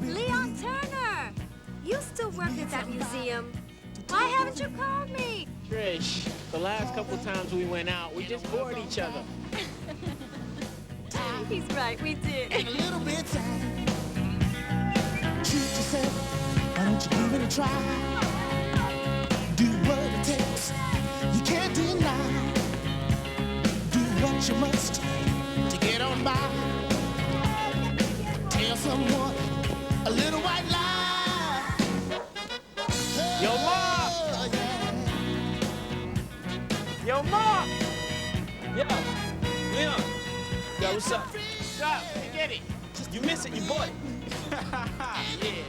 Leon Turner! You still work at that museum. Why haven't you called me? Trish, the last couple times we went out, we just bored each other. He's right, we did. A little bit time. Treat yourself, why don't you give it a try? Do what it takes, you can't deny. Do what you must to get on by. Tell someone a little white lie. Yo, Mom! Yo, Mom! Yo, Leon. Yo, what's up? What's up? You get it? You miss it, you bought it. Yeah.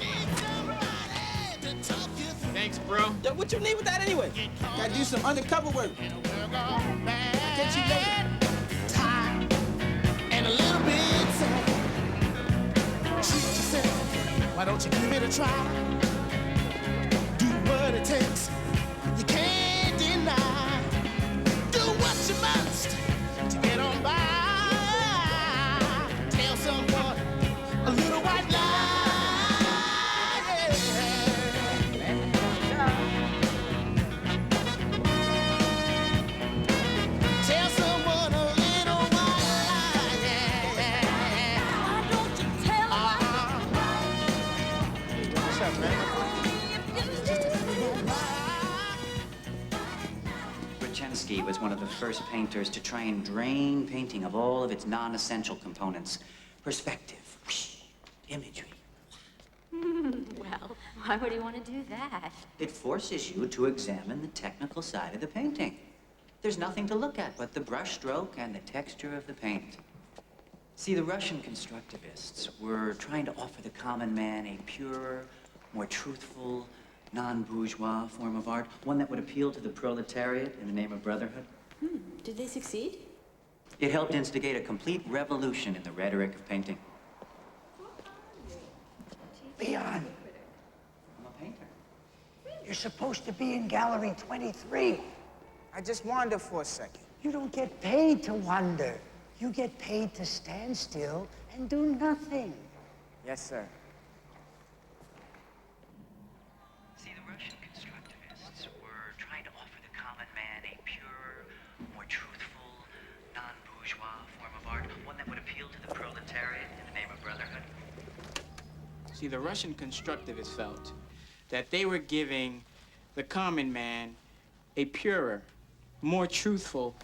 Thanks, bro. Yo, what you need with that anyway? Gotta do some undercover work. Catch you later. Time and a little bit sad. Treat yourself, why don't you give it a try? Do what it takes, you can't deny. Do what you must to get on by. Tell someone a little white lie. Tell someone a little white lie. Why don't you tell What's up, man? Rachensky was one of the first painters to try and drain painting of all of its non-essential components. Perspective, imagery. Well, why would he want to do that? It forces you to examine the technical side of the painting. There's nothing to look at but the brush stroke and the texture of the paint. See, the Russian constructivists were trying to offer the common man a purer, more truthful, non-bourgeois form of art, one that would appeal to the proletariat in the name of brotherhood. Did they succeed? It helped instigate a complete revolution in the rhetoric of painting. Leon, I'm a painter. you're supposed to be in Gallery 23. I just wander for a second. You don't get paid to wander. You get paid to stand still and do nothing. Yes, sir. See, the Russian constructivists were trying to offer the common man a purer, more truthful, non-bourgeois form of art, one that would appeal to the proletariat in the name of brotherhood. See, the Russian constructivists felt that they were giving the common man a purer, more truthful,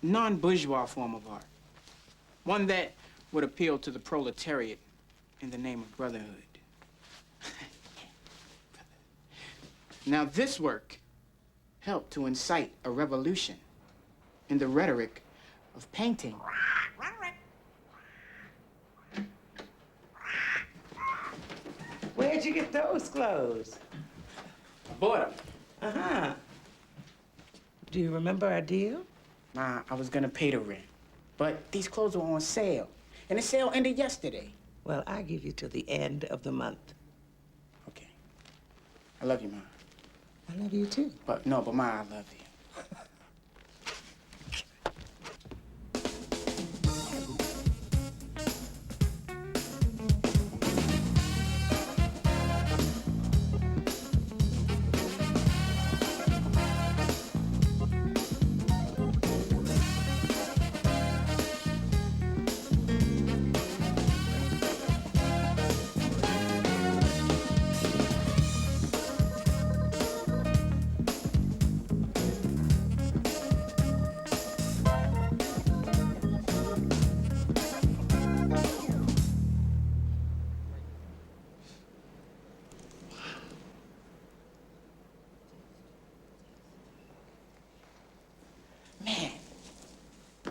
non-bourgeois form of art. One that would appeal to the proletariat in the name of brotherhood. Now, this work helped to incite a revolution in the rhetoric of painting. Where'd you get those clothes? Bought 'em. Uh-huh. Do you remember our deal? Nah, I was gonna pay the rent. But these clothes were on sale. And the sale ended yesterday. Well, I give you till the end of the month. Okay. I love you, Ma. I love you too. But Ma, I love you.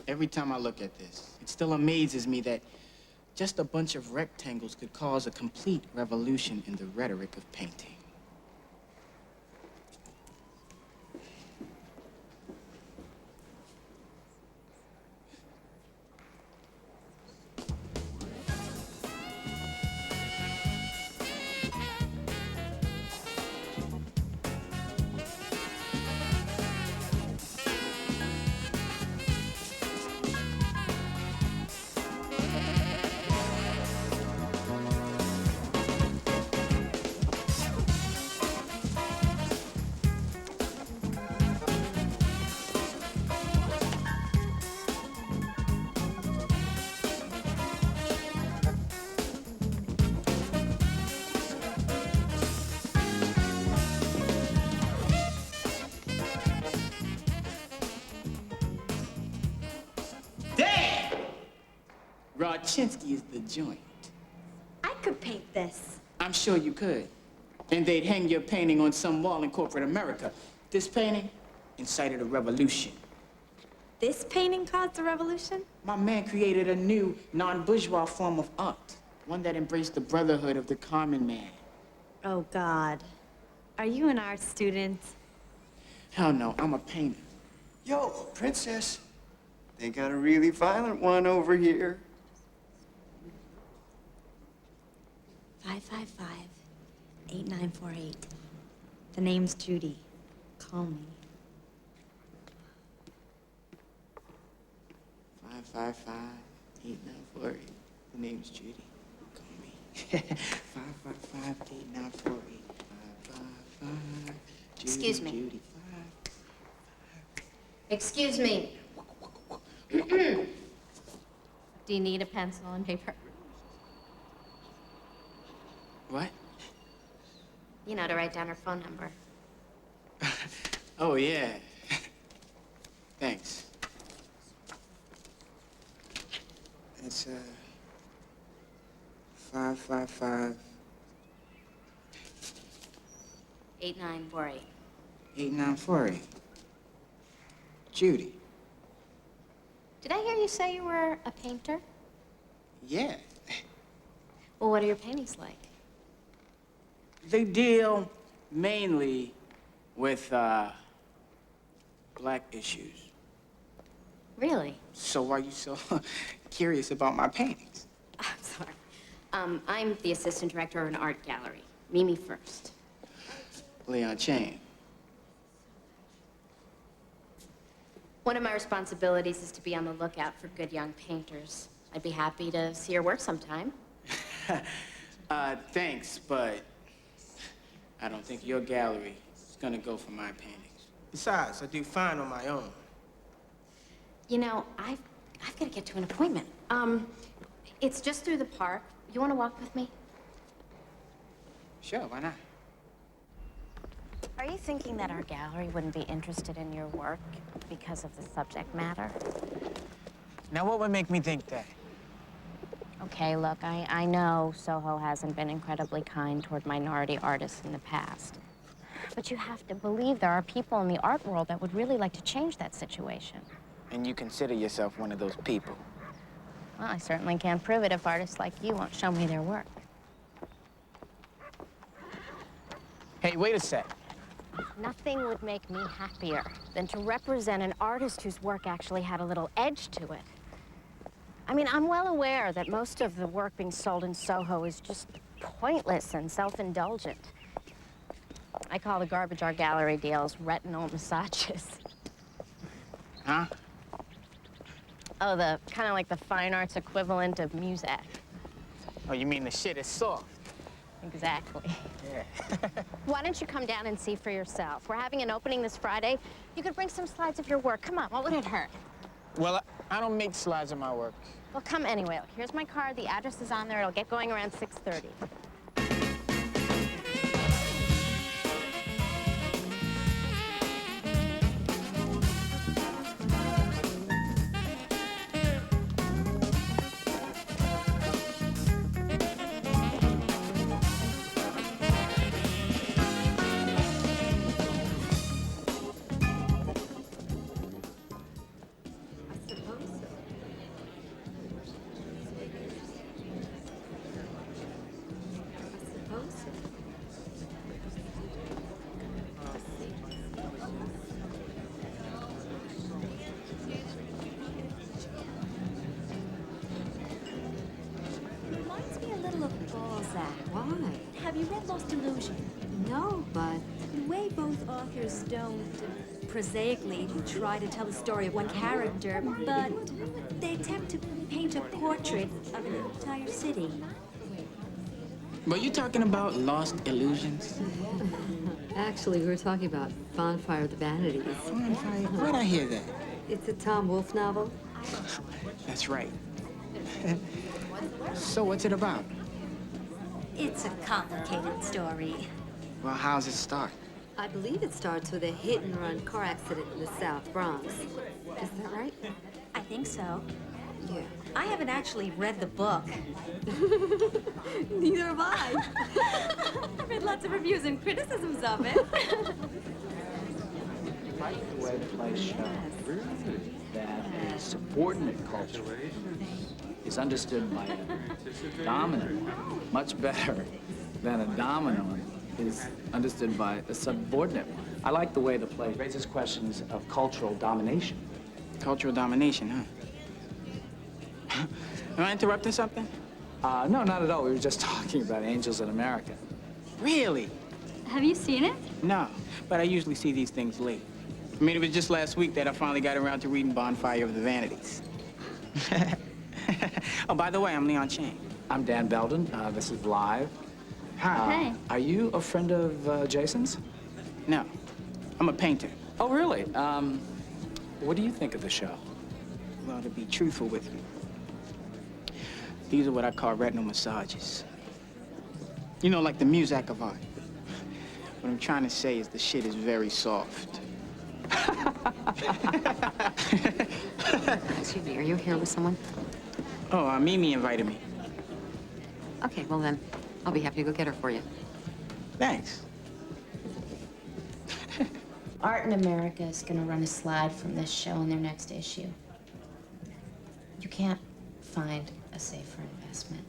Every time I look at this, it still amazes me that just a bunch of rectangles could cause a complete revolution in the rhetoric of painting. Marchinsky is the joint. I could paint this. I'm sure you could. And they'd hang your painting on some wall in corporate America. This painting incited a revolution. This painting caused a revolution? My man created a new, non-bourgeois form of art. One that embraced the brotherhood of the common man. Oh, God. Are you an art student? Hell no, I'm a painter. Yo, princess. They got a really violent one over here. 555-8948. The name's Judy. Call me. 555-8948. The name's Judy. Call me. 555-8948. 555. Judy, Excuse me. Judy. Excuse me. Do you need a pencil and paper? What? You know, to write down her phone number. Oh, yeah. Thanks. It's, 555. 8948. 8948. Judy. Did I hear you say you were a painter? Yeah. Well, what are your paintings like? They deal mainly with, black issues. Really? So why are you so curious about my paintings? I'm sorry. I'm the assistant director of an art gallery. Mimi first. Leon Chain. One of my responsibilities is to be on the lookout for good young painters. I'd be happy to see your work sometime. Thanks, but I don't think your gallery is gonna go for my paintings. Besides, I do fine on my own. You know, I've got to get to an appointment. It's just through the park. You want to walk with me? Sure, why not? Are you thinking that our gallery wouldn't be interested in your work because of the subject matter? Now, what would make me think that? Okay, look, I know Soho hasn't been incredibly kind toward minority artists in the past. But you have to believe there are people in the art world that would really like to change that situation. And you consider yourself one of those people? Well, I certainly can't prove it if artists like you won't show me their work. Hey, wait a sec. Nothing would make me happier than to represent an artist whose work actually had a little edge to it. I mean, I'm well aware that most of the work being sold in Soho is just pointless and self-indulgent. I call the garbage art gallery deals retinal massages. Huh? Oh, the kind of like the fine arts equivalent of Muzak. Oh, you mean the shit is soft? Exactly. Yeah. Why don't you come down and see for yourself? We're having an opening this Friday. You could bring some slides of your work. Come on, what would it hurt? Well, I don't make slides of my work. Well, come anyway. Look, here's my card. The address is on there. It'll get going around 6:30. Have you read Lost Illusion? No, but the way both authors don't prosaically try to tell the story of one character, but they attempt to paint a portrait of an entire city. But you talking about Lost Illusions? Actually, we were talking about Bonfire of the Vanities. Bonfire? Where'd I hear that? It's a Tom Wolfe novel. That's right. So what's it about? It's a complicated story. Well, how's it start? I believe it starts with a hit-and-run car accident in the South Bronx. Is that right? I think so. Yeah. I haven't actually read the book. Neither have I. I've read lots of reviews and criticisms of it. I like the way the play shows that a subordinate culture is understood by a dominant one much better than a dominant one is understood by a subordinate one. I like the way the play raises questions of cultural domination. Cultural domination, huh? Am I interrupting something? No, not at all. We were just talking about Angels in America. Really? Have you seen it? No, but I usually see these things late. I mean, it was just last week that I finally got around to reading Bonfire of the Vanities. Oh, by the way, I'm Leon Chang. I'm Dan Belden. This is Live. Hi. Hey. Are you a friend of Jason's? No, I'm a painter. Oh, really? What do you think of the show? Well, to be truthful with you, these are what I call retinal massages. You know, like the muzak of art. What I'm trying to say is the shit is very soft. Excuse me, are you here with someone? Oh, Mimi invited me. Okay, well then, I'll be happy to go get her for you. Thanks. Art in America is going to run a slide from this show in their next issue. You can't find a safer investment.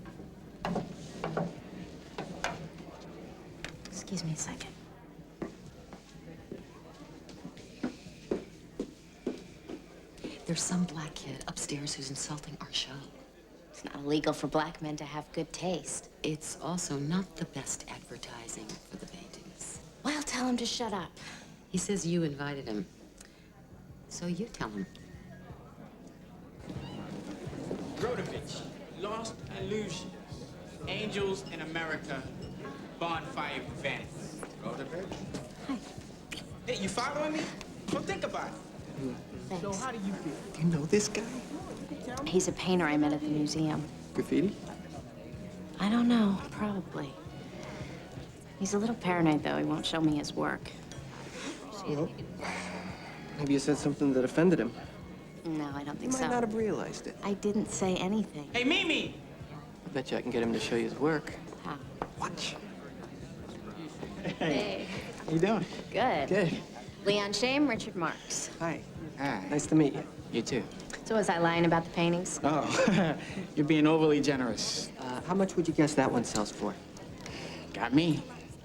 Excuse me a second. There's some black kid upstairs who's insulting our show. It's not illegal for black men to have good taste. It's also not the best advertising for the paintings. Well, tell him to shut up. He says you invited him. So you tell him. Rodovich, Lost Illusions, Angels in America, Bonfire of the Vanities. Rodovich? Hi. Hey, you following me? Well, think about it. Thanks. So how do you feel? Do you know this guy? He's a painter I met at the museum. Graffiti? I don't know, probably. He's a little paranoid, though. He won't show me his work. Well, maybe you said something that offended him. No, I don't think You so. might not have realized it. I didn't say anything. Hey, Mimi! I bet you I can get him to show you his work. How? Watch. Hey. How you doing? Good. Good. Leon Shame, Richard Marks. Hi. Hi. Nice to meet you. You too. So was I lying about the paintings? Oh, you're being overly generous. How much would you guess that one sells for? Got me.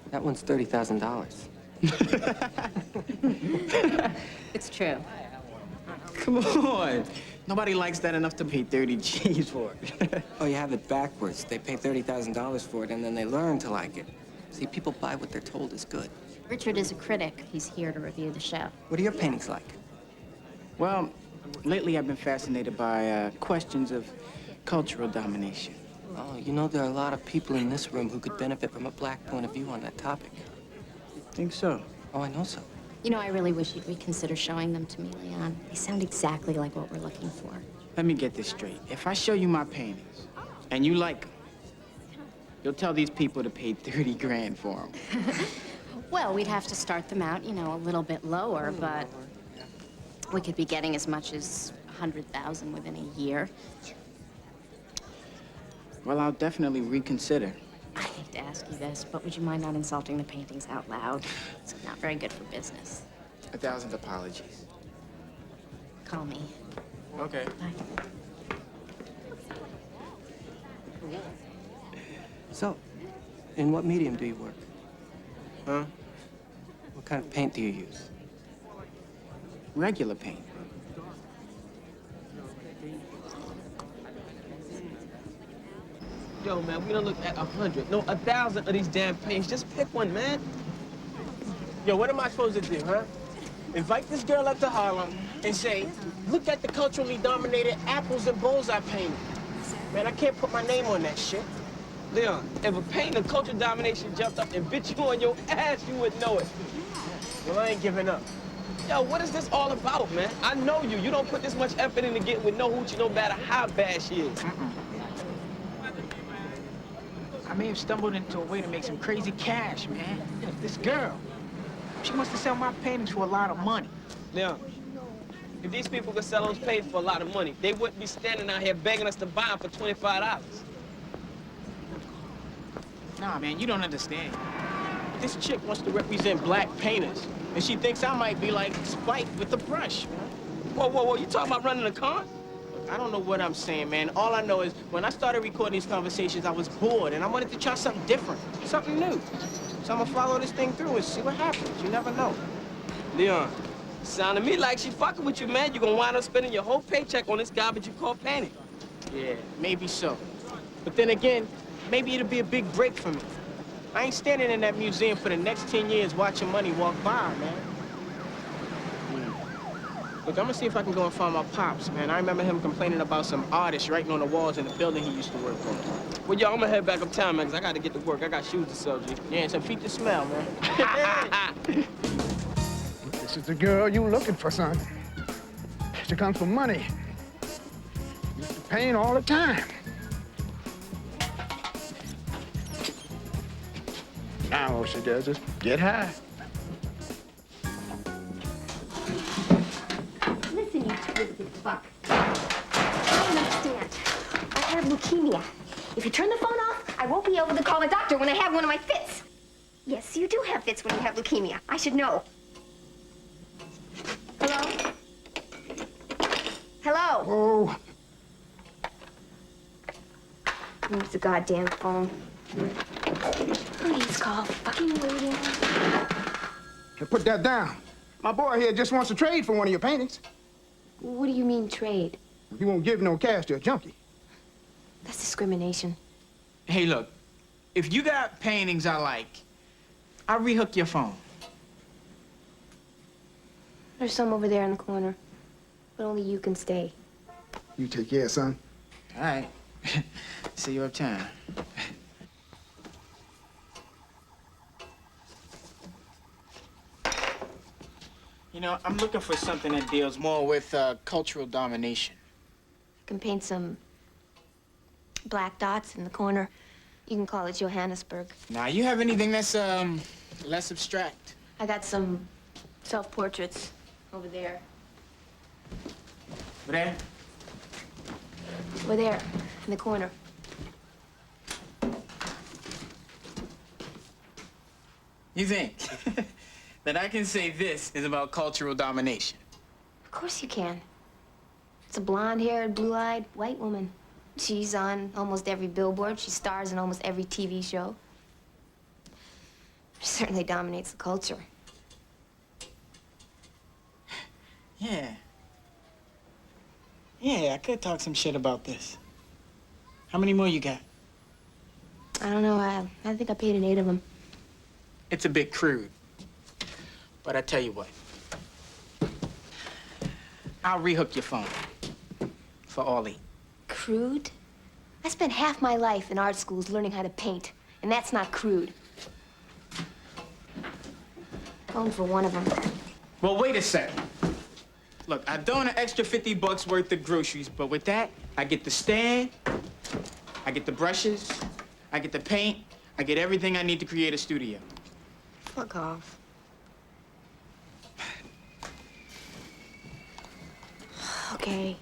That one's $30,000. It's true. Come on. Nobody likes that enough to pay 30 G's for it. Oh, you have it backwards. They pay $30,000 for it, and then they learn to like it. See, people buy what they're told is good. Richard is a critic. He's here to review the show. What are your paintings like? Well, lately I've been fascinated by questions of cultural domination. Oh, you know, there are a lot of people in this room who could benefit from a black point of view on that topic. Think so? Oh, I know so. You know, I really wish you'd reconsider showing them to me, Leon. They sound exactly like what we're looking for. Let me get this straight. If I show you my paintings and you like them, you'll tell these people to pay 30 grand for them. Well, we'd have to start them out, you know, a little bit lower, but we could be getting as much as 100,000 within a year. Well, I'll definitely reconsider. I hate to ask you this, but would you mind not insulting the paintings out loud? It's not very good for business. 1,000 apologies. Call me. Okay. Bye. So, in what medium do you work? Huh? What kind of paint do you use? Regular paint. Yo, man, we done looked at 100, no, 1,000 of these damn paintings. Just pick one, man. Yo, what am I supposed to do, huh? Invite this girl up to Harlem and say, look at the culturally dominated apples and bowls I painted. Man, I can't put my name on that shit. Leon, if a painting of culture domination jumped up and bit you on your ass, you would know it. Well, I ain't giving up. Yo, what is this all about, man? I know you. You don't put this much effort into getting with no hoochie, no matter how bad she is. I may have stumbled into a way to make some crazy cash, man. This girl, she wants to sell my paintings for a lot of money. Leon, If these people could sell those paints for a lot of money, they wouldn't be standing out here begging us to buy them for $25. Nah, man, you don't understand. This chick wants to represent black painters, and she thinks I might be like Spike with the brush, man. Whoa, whoa, whoa, you talking about running a con? I don't know what I'm saying, man. All I know is when I started recording these conversations, I was bored, and I wanted to try something different, something new. So I'm gonna follow this thing through and see what happens. You never know. Leon, sounded to me like she fucking with you, man. You're gonna wind up spending your whole paycheck on this garbage you call painting. Yeah, maybe so. But then again, maybe it'll be a big break for me. I ain't standing in that museum for the next 10 years watching money walk by, man. Look, I'm gonna see if I can go and find my pops, man. I remember him complaining about some artists writing on the walls in the building he used to work on. Well, yo, I'm gonna head back uptown, man, because I gotta get to work. I got shoes to sell, G. Yeah, and some feet to smell, man. This is the girl you looking for, son. She comes for money. Used to paint all the time. Now all she does is get high. Listen, you twisted fuck. I don't understand. I have leukemia. If you turn the phone off, I won't be able to call the doctor when I have one of my fits. Yes, you do have fits when you have leukemia. I should know. Hello? Hello? Oh. Use the goddamn phone. Please call. Fucking waiting. Now put that down. My boy here just wants to trade for one of your paintings. What do you mean, trade? He won't give no cash to a junkie. That's discrimination. Hey, look, if you got paintings I like, I'll rehook your phone. There's some over there in the corner, but only you can stay. You take care, son. All right. See you uptown. You know, I'm looking for something that deals more with cultural domination. I can paint some black dots in the corner. You can call it Johannesburg. Now, you have anything that's less abstract? I got some self-portraits over there. Over there? Over there, in the corner. You think that I can say this is about cultural domination? Of course you can. It's a blonde-haired, blue-eyed white woman. She's on almost every billboard. She stars in almost every TV show. She certainly dominates the culture. Yeah. Yeah, I could talk some shit about this. How many more you got? I don't know. I think I painted 8 of them. It's a bit crude. But I tell you what. I'll rehook your phone. For all 8. Crude? I spent half my life in art schools learning how to paint, and that's not crude. Phone for one of them. Well, wait a second. Look, I throw in an extra $50 worth of groceries, but with that, I get the stand, I get the brushes, I get the paint, I get everything I need to create a studio. Fuck off. Okay.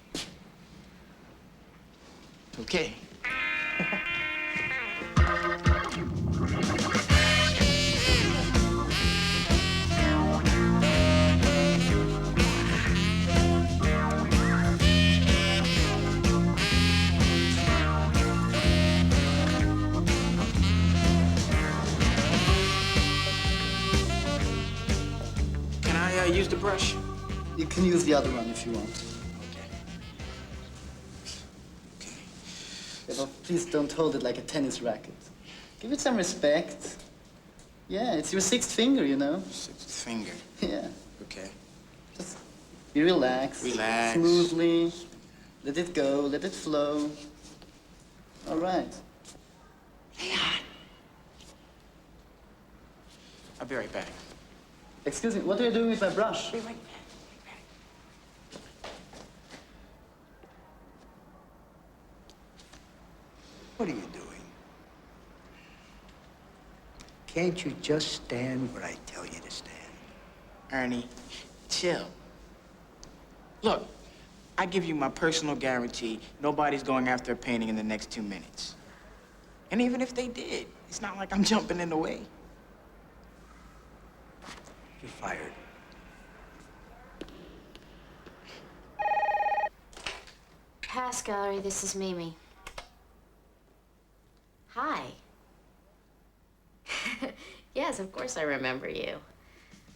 Okay. Can I use the brush? You can use the other one if you want. Yeah, but please don't hold it like a tennis racket. Give it some respect. Yeah, it's your 6th finger, you know. 6th finger. Yeah. Okay. Just be relaxed. Relax. Smoothly. Let it go. Let it flow. All right. I'll be right back. Excuse me, what are you doing with my brush? Wait. What are you doing? Can't you just stand where I tell you to stand? Ernie, chill. Look, I give you my personal guarantee nobody's going after a painting in the next 2 minutes. And even if they did, it's not like I'm jumping in the way. You're fired. Pass Gallery, this is Mimi. Hi. Yes, of course I remember you.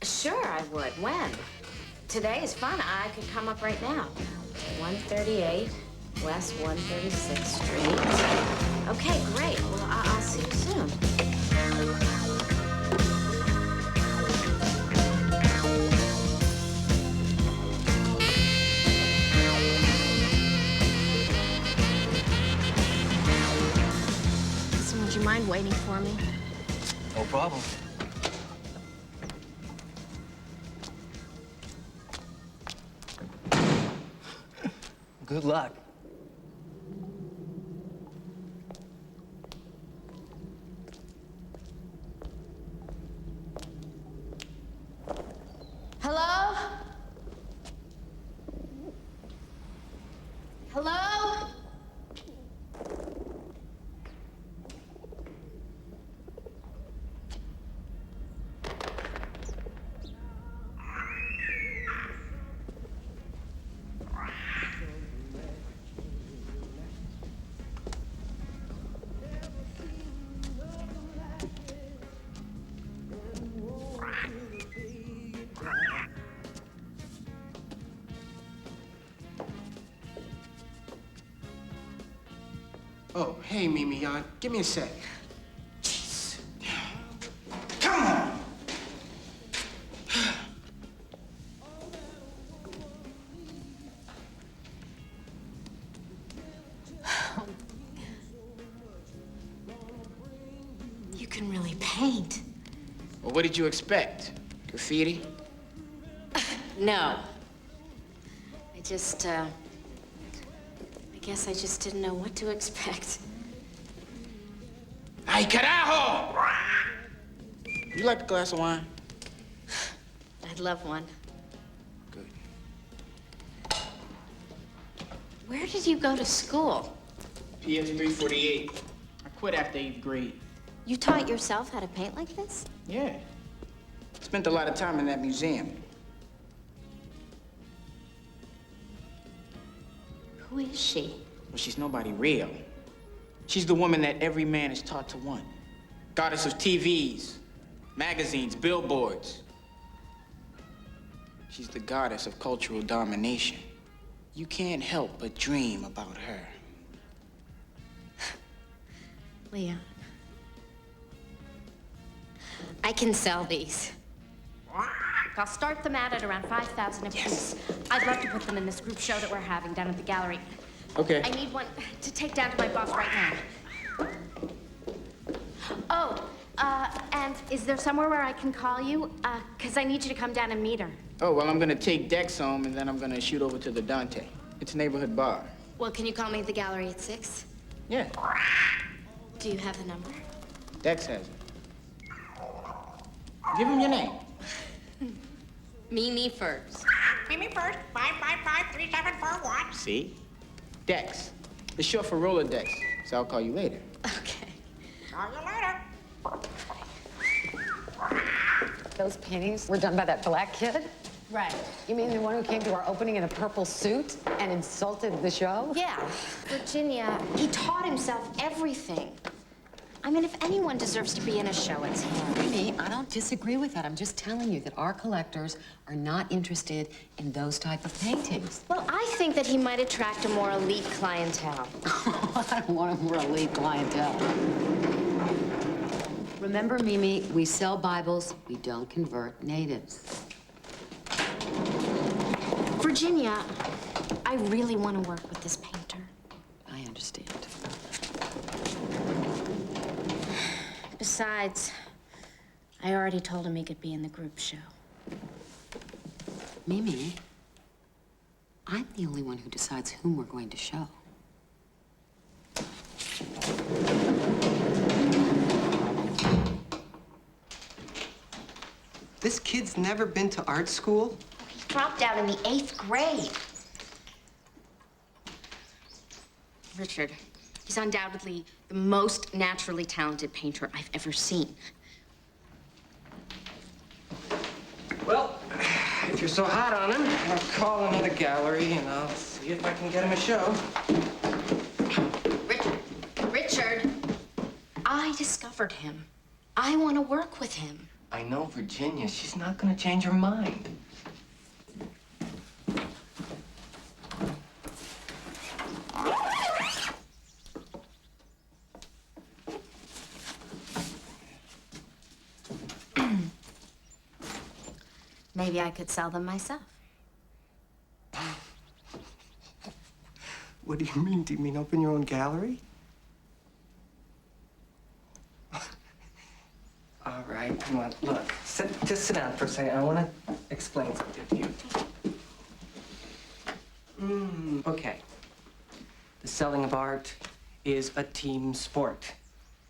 Sure, I would. When? Today is fun. I could come up right now. 138 West 136th Street. Okay, great. Well, I'll see you soon. Listen, would you mind waiting for me? No problem. Good luck. Hello? Hello? Oh, hey, Mimi, give me a sec. Jeez. Come on! You can really paint. Well, what did you expect? Graffiti? No. I guess I just didn't know what to expect. Ay, carajo! You like a glass of wine? I'd love one. Good. Where did you go to school? PS 348. I quit after 8th grade. You taught yourself how to paint like this? Yeah. Spent a lot of time in that museum. Who is she? Well, she's nobody real. She's the woman that every man is taught to want. Goddess of TVs, magazines, billboards. She's the goddess of cultural domination. You can't help but dream about her. Leon. I can sell these. I'll start them out at around 5,000 apiece. Yes. I'd love to put them in this group show that we're having down at the gallery. Okay. I need one to take down to my boss right now. Oh, and is there somewhere where I can call you? Because I need you to come down and meet her. Oh, well, I'm gonna take Dex home, and then I'm gonna shoot over to the Dante. It's a neighborhood bar. Well, can you call me at the gallery at 6? Yeah. Do you have the number? Dex has it. Give him your name. Mimi first. Mimi first, 5553741. See? Dex. It's short for Rolodex, so I'll call you later. Okay. Call you later. Those paintings were done by that black kid? Right. You mean the one who came to our opening in a purple suit and insulted the show? Yeah. Virginia, he taught himself everything. I mean, if anyone deserves to be in a show, it's him. Mimi, I don't disagree with that. I'm just telling you that our collectors are not interested in those type of paintings. Well, I think that he might attract a more elite clientele. I don't want a more elite clientele. Remember, Mimi, we sell Bibles, we don't convert natives. Virginia, I really want to work with this painter. I understand. Besides, I already told him he could be in the group show. Mimi, I'm the only one who decides whom we're going to show. This kid's never been to art school? He dropped out in the 8th grade. Richard, he's undoubtedly the most naturally talented painter I've ever seen. Well, if you're so hot on him, I'll call another gallery and I'll see if I can get him a show. Richard, I discovered him. I want to work with him. I know Virginia. She's not gonna change her mind. Maybe I could sell them myself. What do you mean? Do you mean open your own gallery? All right, come on. Look, just sit down for a second. I want to explain something to you. Okay. The selling of art is a team sport.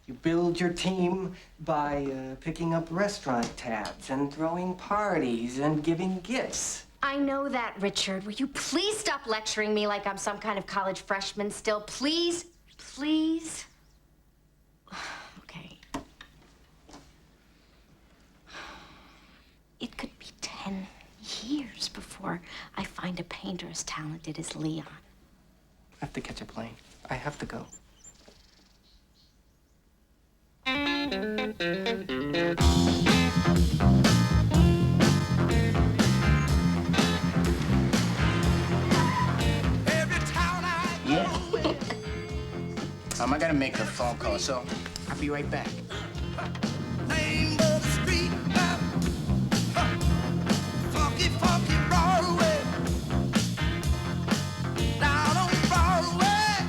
You build your team by picking up restaurant tabs and throwing parties and giving gifts. I know that, Richard. Will you please stop lecturing me like I'm some kind of college freshman still? Please, please. Okay. It could be 10 years before I find a painter as talented as Leon. I have to catch a plane. I have to go. Yeah. I gotta make a phone call, so I'll be right back. Name of the street, funky, funky Broadway. Down on Broadway.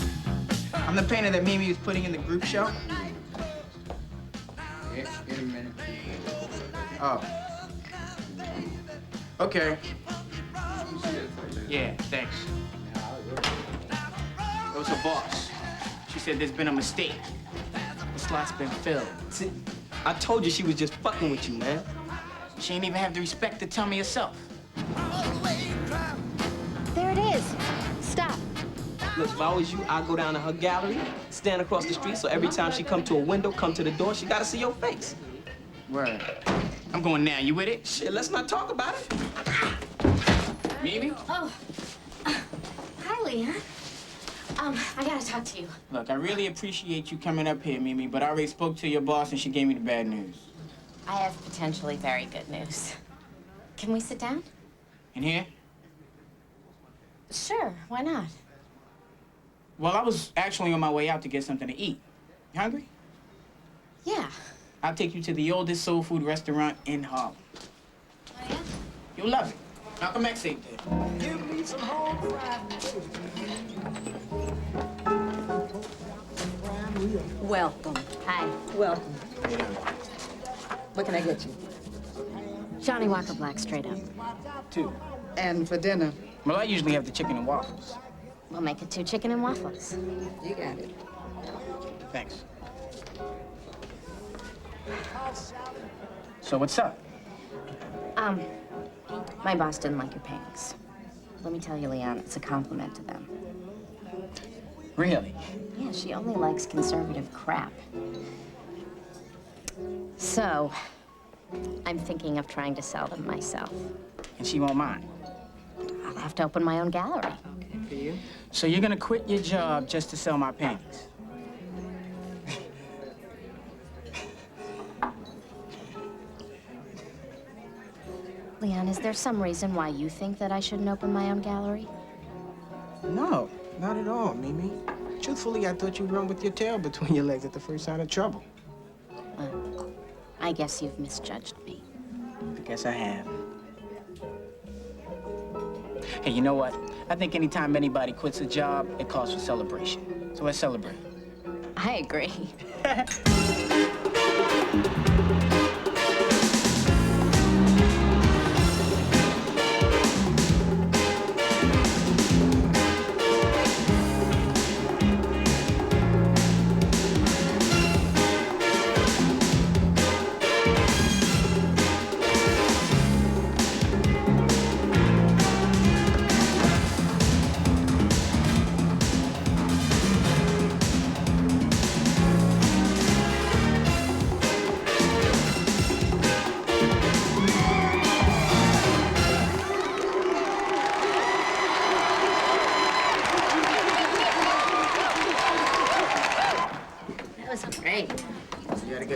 I'm the painter that Mimi was putting in the group show. Wait a minute. Oh. Okay. Yeah, thanks. It was her boss. She said there's been a mistake. The slot's been filled. See, I told you she was just fucking with you, man. She ain't even have the respect to tell me herself. There it is. Stop. Look, if I was you, I'd go down to her gallery, stand across the street, so every time she come to a window, come to the door, she gotta see your face. Word. I'm going now. You with it? Shit, let's not talk about it. Mimi? Oh. Hi, Leon. I gotta talk to you. Look, I really appreciate you coming up here, Mimi, but I already spoke to your boss and she gave me the bad news. I have potentially very good news. Can we sit down? In here? Sure, why not? Well, I was actually on my way out to get something to eat. You hungry? Yeah. I'll take you to the oldest soul food restaurant in Harlem. Oh, yeah? You'll love it. Malcolm X ate there. Give me some home fried. Welcome. Hi. Welcome. What can I get you? Johnny Walker Black, straight up. 2. And for dinner? Well, I usually have the chicken and waffles. We'll make it 2 chicken and waffles. You got it. Thanks. So what's up? My boss didn't like your paintings. Let me tell you, Leon, it's a compliment to them. Really? Yeah, she only likes conservative crap. So, I'm thinking of trying to sell them myself. And she won't mind? I'll have to open my own gallery. For you? So you're gonna quit your job just to sell my paintings? Leon, is there some reason why you think that I shouldn't open my own gallery? No, not at all, Mimi. Truthfully, I thought you'd run with your tail between your legs at the first sign of trouble. I guess you've misjudged me. I guess I have. Hey, you know what? I think anytime anybody quits a job, it calls for celebration. So let's celebrate. I agree.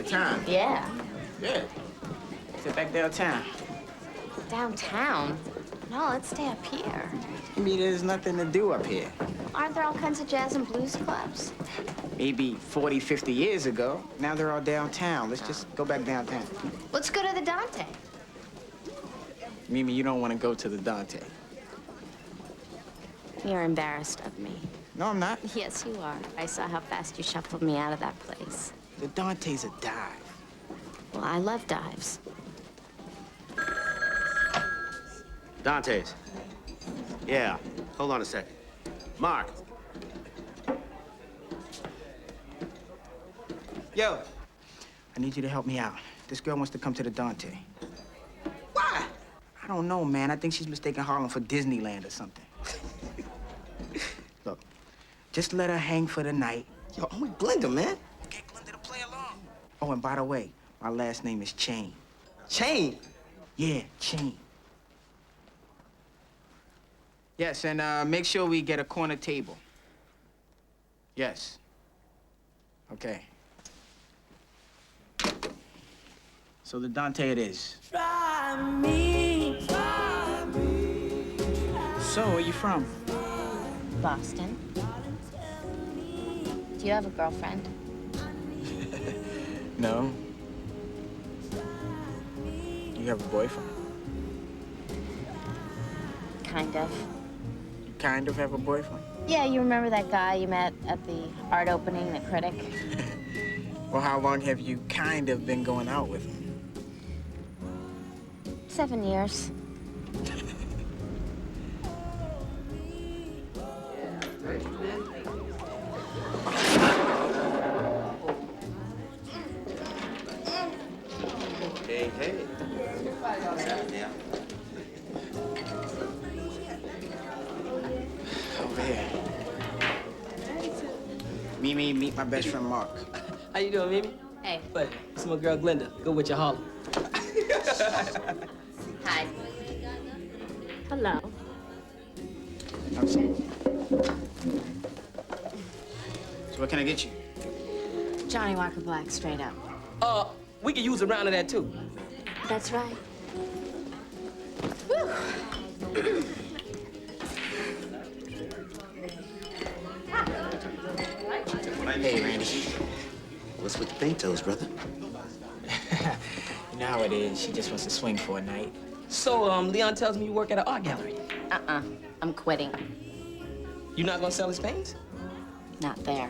good time. Yeah. Yeah. Sit back downtown. Downtown? No, let's stay up here. I mean, there's nothing to do up here. Aren't there all kinds of jazz and blues clubs? Maybe 40, 50 years ago. Now they're all downtown. Let's just go back downtown. Let's go to the Dante. Mimi, you don't want to go to the Dante. You're embarrassed of me. No, I'm not. Yes, you are. I saw how fast you shuffled me out of that place. The Dante's a dive. Well, I love dives. Dante's. Yeah. Hold on a second. Mark. Yo, I need you to help me out. This girl wants to come to the Dante. Why? I don't know, man. I think she's mistaken Harlem for Disneyland or something. Look, just let her hang for the night. Yo, I'm with Glenda, man. Get Glenda to play along. Oh, and by the way, my last name is Chain. Chain? Yeah, Chain. Yes, and make sure we get a corner table. Yes. Okay. So the Dante it is. Try me. So, where you from? Boston. Do you have a girlfriend? No. You have a boyfriend? Kind of. You kind of have a boyfriend? Yeah, you remember that guy you met at the art opening, the critic? Well, how long have you kind of been going out with him? 7 years. Hey, hey. Yeah. Over here. Mimi, meet my best friend, Mark. How you doing, Mimi? Hey. But it's my girl Glenda. Go with your Harlem. Hi. Hello. So what can I get you? Johnny Walker Black, straight up. We could use a round of that, too. That's right. Hey, Randy. What's with the paint toes, brother? You know how it is. She just wants to swing for a night. So, Leon tells me you work at an art gallery. I'm quitting. You not gonna sell his paintings? Not there.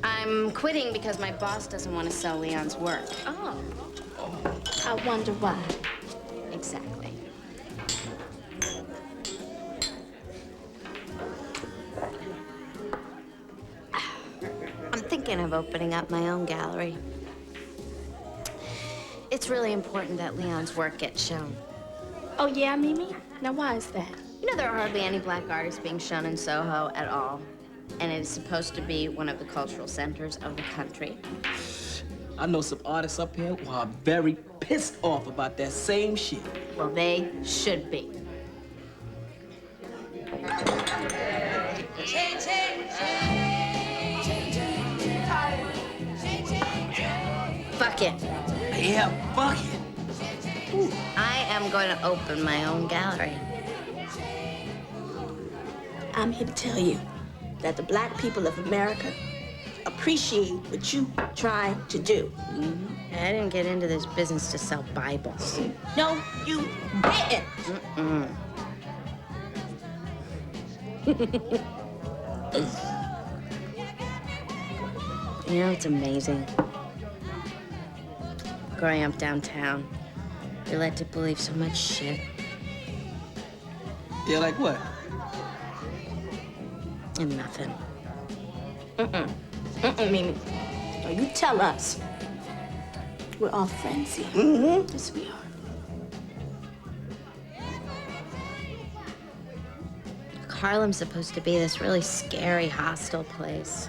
I'm quitting because my boss doesn't want to sell Leon's work. Oh. I wonder why. Exactly. I'm thinking of opening up my own gallery. It's really important that Leon's work gets shown. Oh, yeah, Mimi? Now, why is that? You know, there are hardly any black artists being shown in Soho at all. And it is supposed to be one of the cultural centers of the country. I know some artists up here who are very pissed off about that same shit. Well, they should be. Fuck it. Yeah, fuck it. I am going to open my own gallery. I'm here to tell you that the black people of America appreciate what you trying to do. I didn't get into this business to sell Bibles. No, you didn't. You know, it's amazing. Growing up downtown, you're led to believe so much shit. Yeah, like what? And nothing. Mimi. No, you tell us. We're all friends here. Yes, we are. Harlem's supposed to be this really scary, hostile place.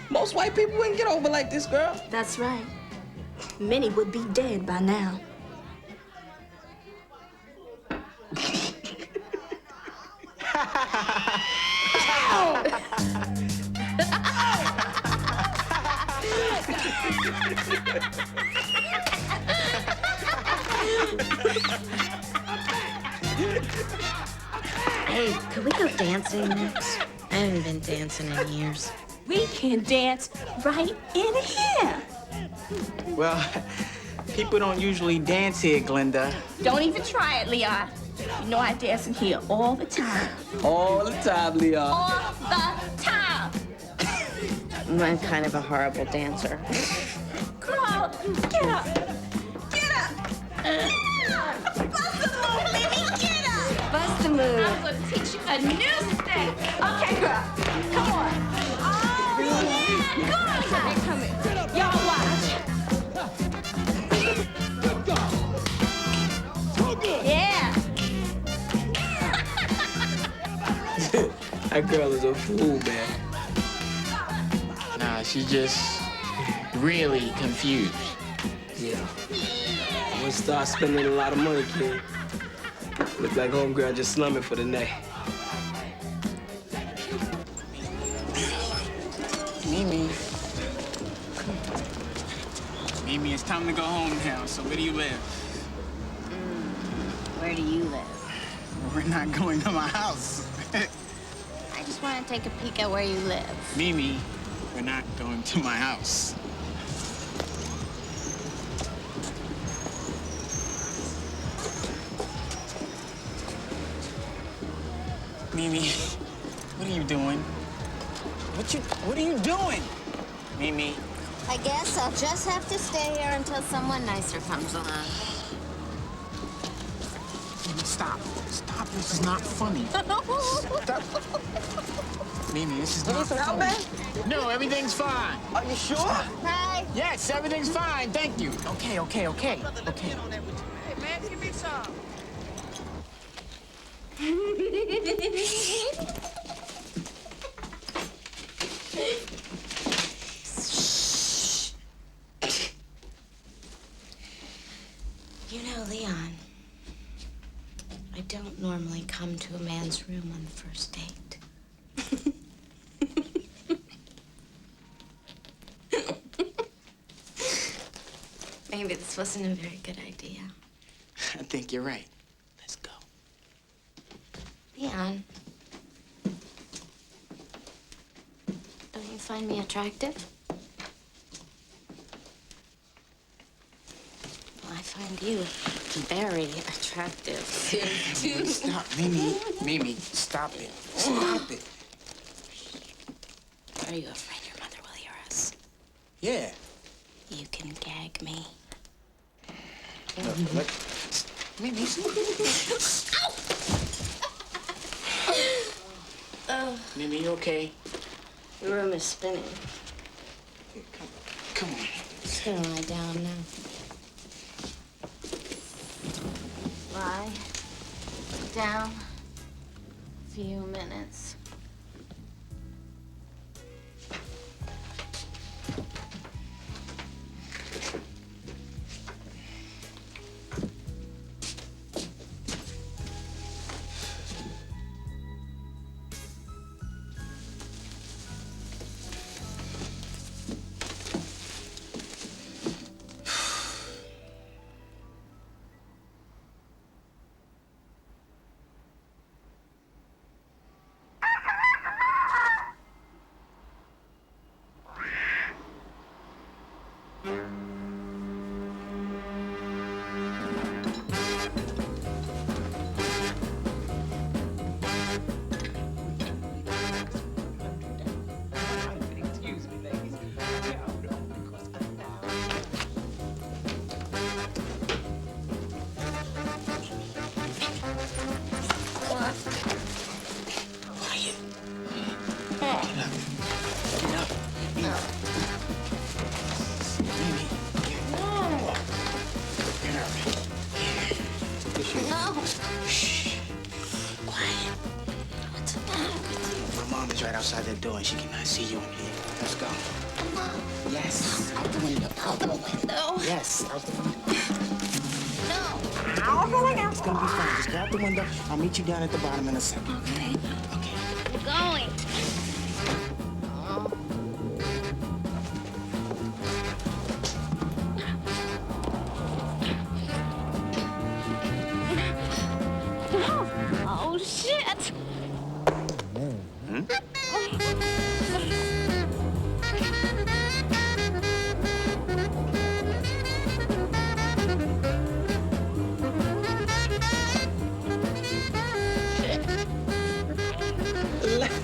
Most white people wouldn't get over like this, girl. That's right. Many would be dead by now. Hey, could we go dancing next? I haven't been dancing in years. We can dance right in here. Well, people don't usually dance here, Glenda. Don't even try it, Leon. You know I dance in here all the time. All the time, Leon. All the time. I'm kind of a horrible dancer. Come on, get up. Get up. Bust the move, Mimi, get up. Bust the move. I'm gonna teach you a new step. Okay, girl, come on. Oh, yeah. Go on, guys. Come here. Y'all watch. Yeah. That girl is a fool, man. Nah, she's just really confused. Yeah. I'm gonna start spending a lot of money, kid. Look like homegirl just slumming for the night. Mimi. Mimi, it's time to go home now, so where do you live? Where do you live? We're not going to my house. I just want to take a peek at where you live. Mimi, we're not going to my house. Mimi, what are you doing? What are you doing? Mimi. I guess I'll just have to stay here until someone nicer comes along. Mimi, stop. Stop, this is not funny. Stop. Mimi, this is not some help, funny. No, everything's fine. Are you sure? Hi. Yes, everything's fine, thank you. Okay. Hey, man, give me some. You know, Leon, I don't normally come to a man's room on the first date. Maybe this wasn't a very good idea. I think you're right. Let's go. Leon, don't you find me attractive? Well, I find you very attractive. Stop, Mimi, stop it. Stop it. Are you afraid your mother will hear us? Yeah. You can gag me. Mimi. Oh, Mimi, you okay? the room is spinning. Come on. Just gonna lie down now. Lie down. Few minutes. Right outside that door, and she cannot see you in here. Let's go. Yes. Out the window. Out the window? Yes, out the window. No. Out the window. It's gonna be fine. Just go out the window. I'll meet you down at the bottom in a second. Okay. Okay. I'm going. Oh. Oh, shit!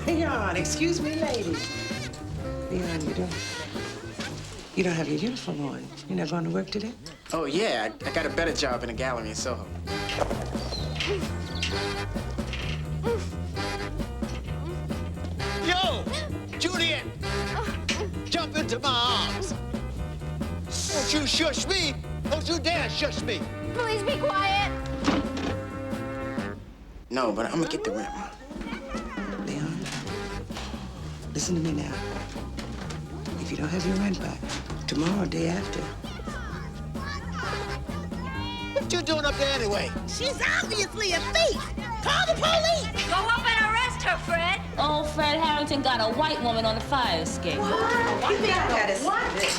Leon, excuse me, lady. Leon, you don't have your uniform on. You're not going to work today? Oh, yeah. I got a better job in a gallery in Soho. Yo, Juliet, jump into my arms. Don't you shush me. Don't you dare shush me. Please be quiet. No, but I'm gonna get the rent. Leon, listen to me now. If you don't have your rent back, tomorrow or day after. What you doing up there anyway? She's obviously a thief. Call the police. Go up and arrest her, Fred. Old Fred Harrington got a white woman on the fire escape. What? You think I gotta see this?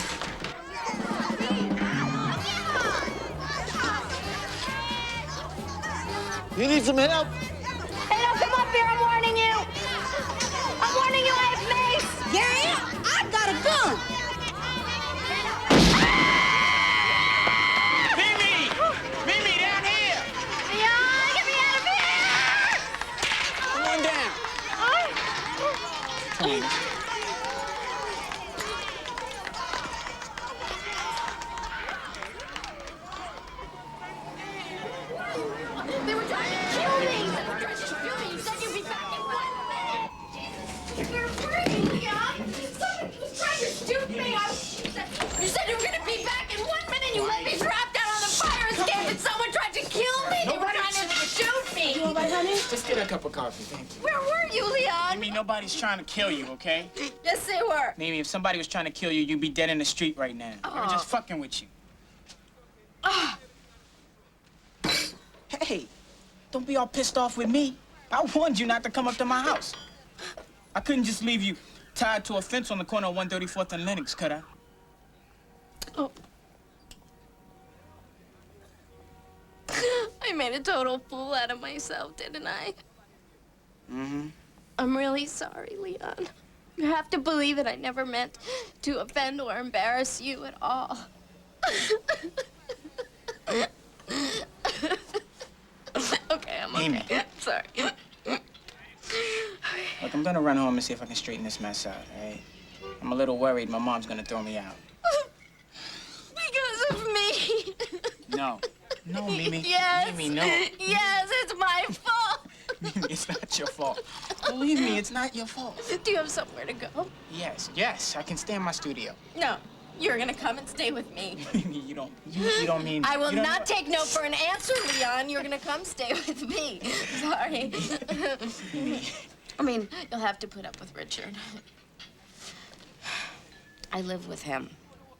You need some help? Hey, don't come up here. I'm warning you. I'm warning you. I have mace. Yeah, I've got a gun. Mimi, down here! Leon, get me out of here! Come on down. Come on. They were trying to kill me. They were trying to kill me. You said you'd be back in 1 minute. You're free, Leon. Someone was trying to shoot me. You said you were going to be back in 1 minute. You let me drop down on the fire escape and someone tried to kill me. They were trying to shoot me. You all right, honey? Just get a cup of coffee, thank you. Where were you, Leon? Mimi, nobody's trying to kill you, okay? Yes, they were. Mimi, if somebody was trying to kill you, you'd be dead in the street right now. They were just fucking with you. Hey, don't be all pissed off with me. I warned you not to come up to my house. I couldn't just leave you tied to a fence on the corner of 134th and Lenox, could I? Oh. I made a total fool out of myself, didn't I? Mm-hmm. I'm really sorry, Leon. You have to believe that I never meant to offend or embarrass you at all. Okay, I'm okay. Amy. Sorry. Look, I'm gonna run home and see if I can straighten this mess out, all right? I'm a little worried my mom's gonna throw me out. Because of me. No. No, Mimi. Yes. Mimi, no. Yes, it's my fault. Mimi, it's not your fault. Believe me, it's not your fault. Do you have somewhere to go? Yes, I can stay in my studio. No. You're gonna come and stay with me. you don't mean... I will you don't not take no for an answer, Leon. You're gonna come stay with me. Sorry. I mean, you'll have to put up with Richard. I live with him.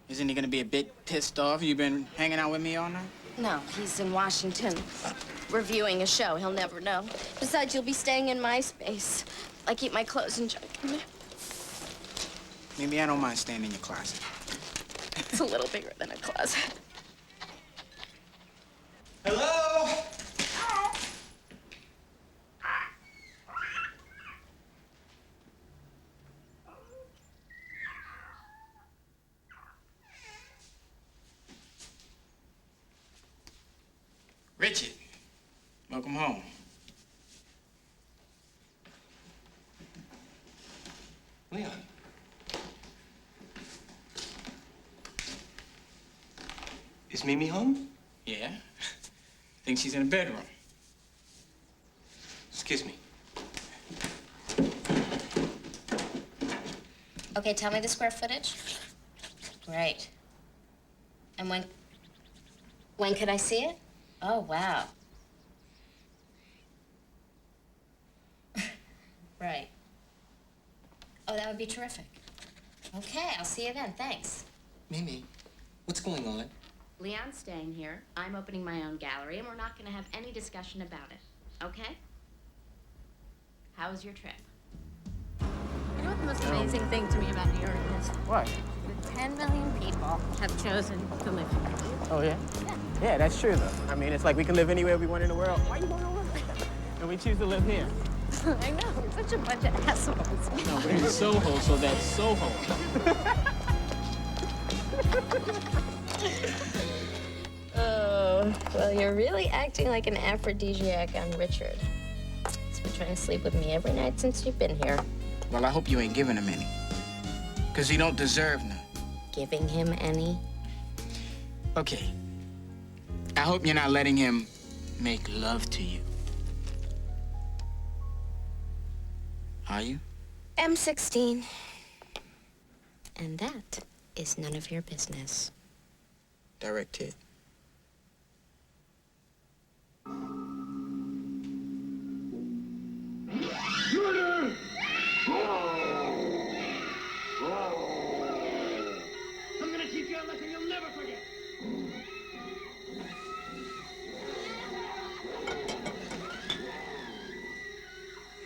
Isn't he gonna be a bit pissed off? You've been hanging out with me all night? No, he's in Washington reviewing a show. He'll never know. Besides, you'll be staying in my space. I keep my clothes and junk in there. Maybe I don't mind staying in your closet. It's a little bigger than a closet. Hello? Richard, welcome home. Leon. Is Mimi home? Yeah. Think she's in the bedroom. Excuse me. Okay, tell me the square footage. Great. And when could I see it? Oh, wow. Right. Oh, that would be terrific. Okay, I'll see you then. Thanks. Mimi, what's going on? Leon's staying here. I'm opening my own gallery, and we're not going to have any discussion about it. Okay? How was your trip? You know what the most amazing thing to me about New York is? What? 10 million people have chosen to live here. Oh, yeah? Yeah, that's true, though. I mean, it's like we can live anywhere we want in the world. Why you going over there? And we choose to live here. I know, we're such a bunch of assholes. No, we're in Soho, so that's Soho. Oh, well, you're really acting like an aphrodisiac on Richard. He's been trying to sleep with me every night since you've been here. Well, I hope you ain't giving him any. Because he don't deserve none. Giving him any? Okay. I hope you're not letting him make love to you. Are you? M16. And that is none of your business. Direct hit. Murder! I'm gonna teach you a lesson you'll never forget.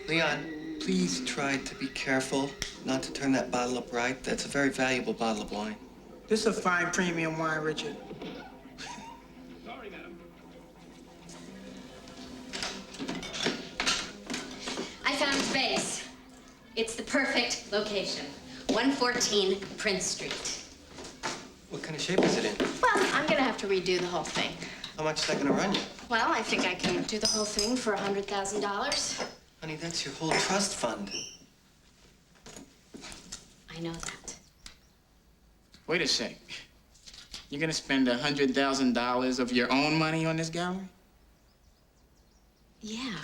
Leon, please try to be careful not to turn that bottle up right. That's a very valuable bottle of wine. This is a fine premium wine, Richard. Sorry, madam. I found his base. It's the perfect location. 114 Prince Street. What kind of shape is it in? Well, I'm gonna have to redo the whole thing. How much is that gonna run you? Well, I think I can do the whole thing for $100,000. Honey, that's your whole trust fund. I know that. Wait a sec. You're gonna spend $100,000 of your own money on this gallery? Yeah.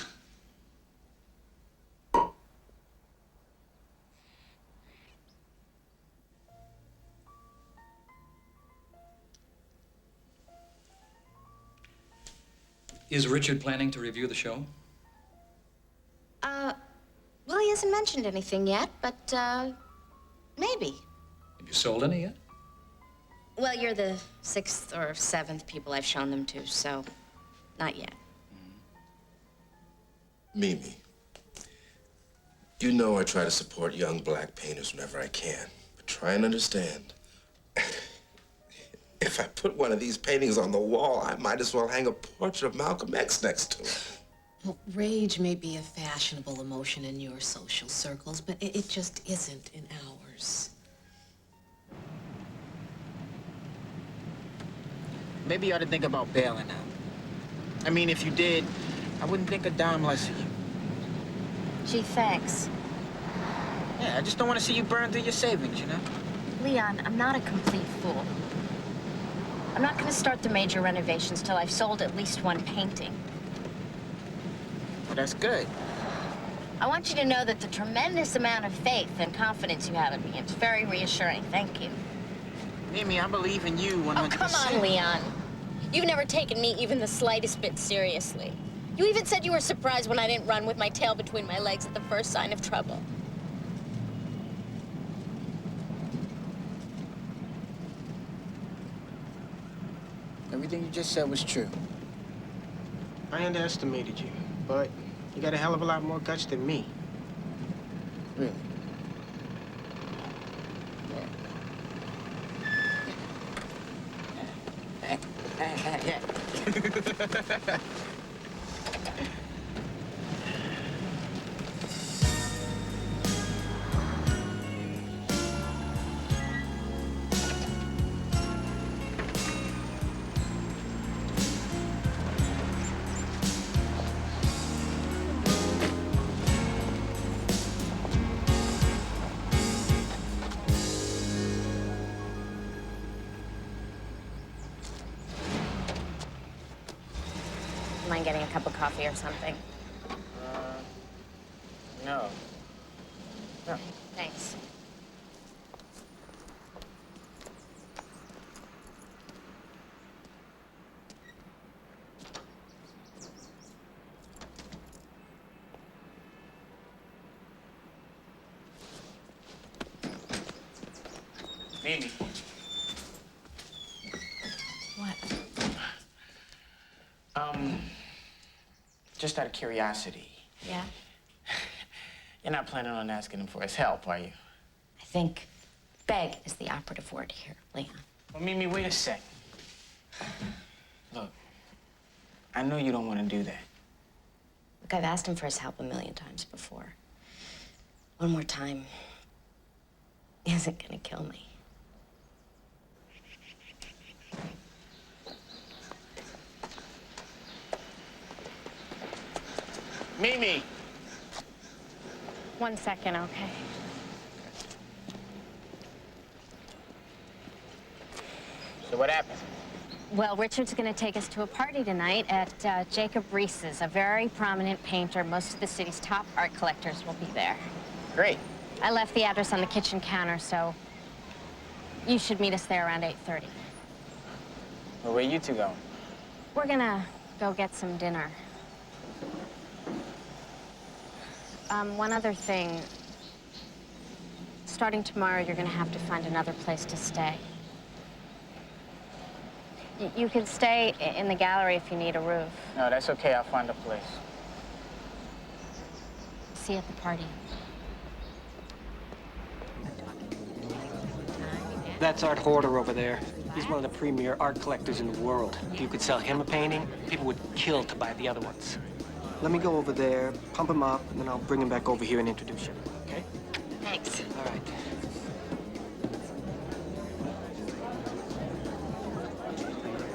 Is Richard planning to review the show? Well, he hasn't mentioned anything yet, but, maybe. Have you sold any yet? Well, you're the 6th or 7th people I've shown them to, so not yet. Mimi, you know I try to support young black painters whenever I can, but try and understand. If I put one of these paintings on the wall, I might as well hang a portrait of Malcolm X next to it. Well, rage may be a fashionable emotion in your social circles, but it just isn't in ours. Maybe you ought to think about bailing out. I mean, if you did, I wouldn't think a dime less of you. Gee, thanks. Yeah, I just don't want to see you burn through your savings, you know? Leon, I'm not a complete fool. I'm not gonna start the major renovations till I've sold at least one painting. Well, that's good. I want you to know that the tremendous amount of faith and confidence you have in me, it's very reassuring. Thank you. Mimi, I believe in you 100%. Oh, come on, Leon. You've never taken me even the slightest bit seriously. You even said you were surprised when I didn't run with my tail between my legs at the first sign of trouble. Everything you just said was true. I underestimated you, but you got a hell of a lot more guts than me. Really? Mind getting a cup of coffee or something? No. No. Thanks. Mimi. What? Just out of curiosity, Yeah? you're not planning on asking him for his help, are you? I think beg is the operative word here, Leon. Well, Mimi, wait a sec. Look, I know you don't want to do that. Look, I've asked him for his help a million times before. One more time isn't gonna kill me. Mimi! 1 second, okay? So what happened? Well, Richard's going to take us to a party tonight at Jacob Reese's, a very prominent painter. Most of the city's top art collectors will be there. Great. I left the address on the kitchen counter, so you should meet us there around 8:30. Well, where you two going? We're gonna go get some dinner. One other thing. Starting tomorrow, you're gonna have to find another place to stay. You can stay in the gallery if you need a roof. No, that's okay. I'll find a place. See you at the party. That's Art Hoarder over there. He's one of the premier art collectors in the world. If you could sell him a painting, people would kill to buy the other ones. Let me go over there, pump him up, and then I'll bring him back over here and introduce you, okay? Thanks. All right.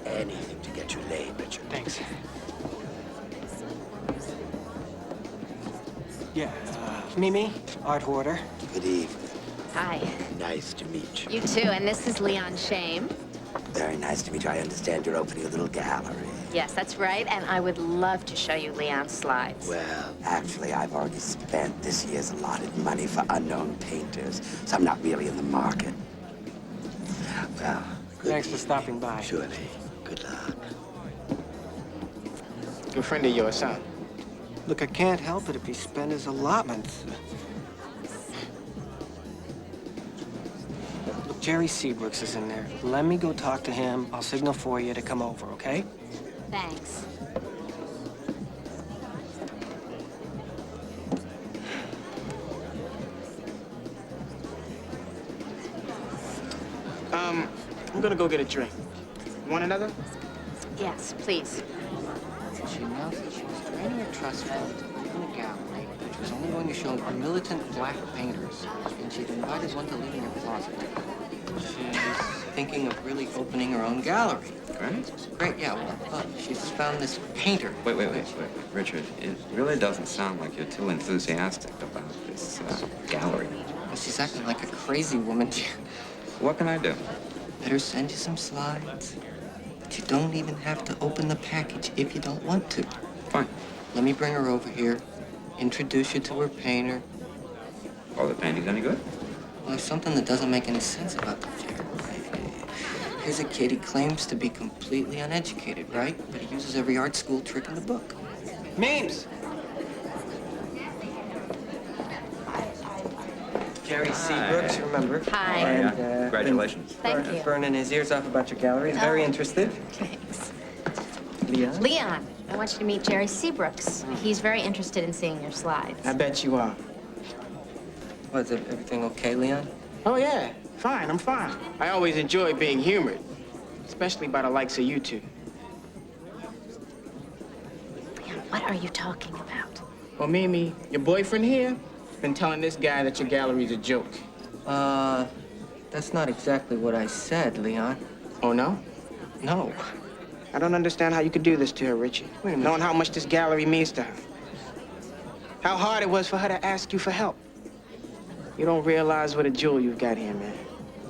Anything to get you laid, Richard. Thanks. Yeah, Mimi, Art Hoarder. Good evening. Hi. Nice to meet you. You too, and this is Leon Shame. Very nice to meet you. I understand you're opening a little gallery. Yes, that's right, and I would love to show you Leon's slides. Well, actually, I've already spent this year's allotted money for unknown painters, so I'm not really in the market. Well, Thanks for stopping by. Surely. Good luck. Good friend of yours, huh? Look, I can't help it if he spent his allotments. Look, Jerry Seabrooks is in there. Let me go talk to him. I'll signal for you to come over, okay? Thanks. I'm gonna go get a drink. You want another? Yes, please. She announced that she was draining her trust fund to open a gallery, which was only going to show militant black painters, and she'd invited one to live in her closet. She's thinking of really opening her own gallery. Great, yeah, well, look, she's found this painter. Wait. Richard, it really doesn't sound like you're too enthusiastic about this gallery. Well, she's acting like a crazy woman. What can I do? Better send you some slides. But you don't even have to open the package if you don't want to. Fine. Let me bring her over here, introduce you to her painter. Are the paintings any good? Well, there's something that doesn't make any sense about the Jerry. Here's a kid, he claims to be completely uneducated, right? But he uses every art school trick in the book. Memes! Jerry Seabrooks, you remember? Hi. And, Congratulations. Thank you. Burning his ears off about your gallery. He's very interested. Thanks. Leon? Leon, I want you to meet Jerry Seabrooks. He's very interested in seeing your slides. I bet you are. Was everything okay, Leon? Oh, yeah. Fine, I'm fine. I always enjoy being humored, especially by the likes of you two. Leon, what are you talking about? Well, Mimi, your boyfriend here has been telling this guy that your gallery's a joke. That's not exactly what I said, Leon. Oh, no? No. I don't understand how you could do this to her, Richie. Wait a minute. Knowing how much this gallery means to her. How hard it was for her to ask you for help. You don't realize what a jewel you've got here, man.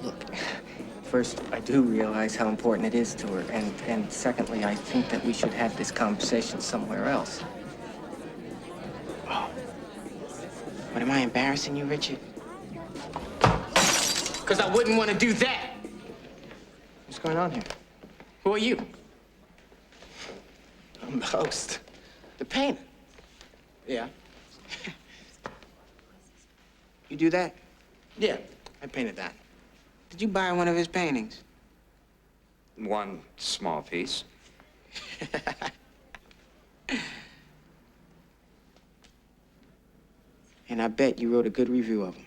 Look, first, I do realize how important it is to her, and secondly, I think that we should have this conversation somewhere else. Oh. But am I embarrassing you, Richard? Because I wouldn't want to do that. What's going on here? Who are you? I'm the host. The painter. Yeah. You do that? Yeah, I painted that. Did you buy one of his paintings? One small piece. And I bet you wrote a good review of him.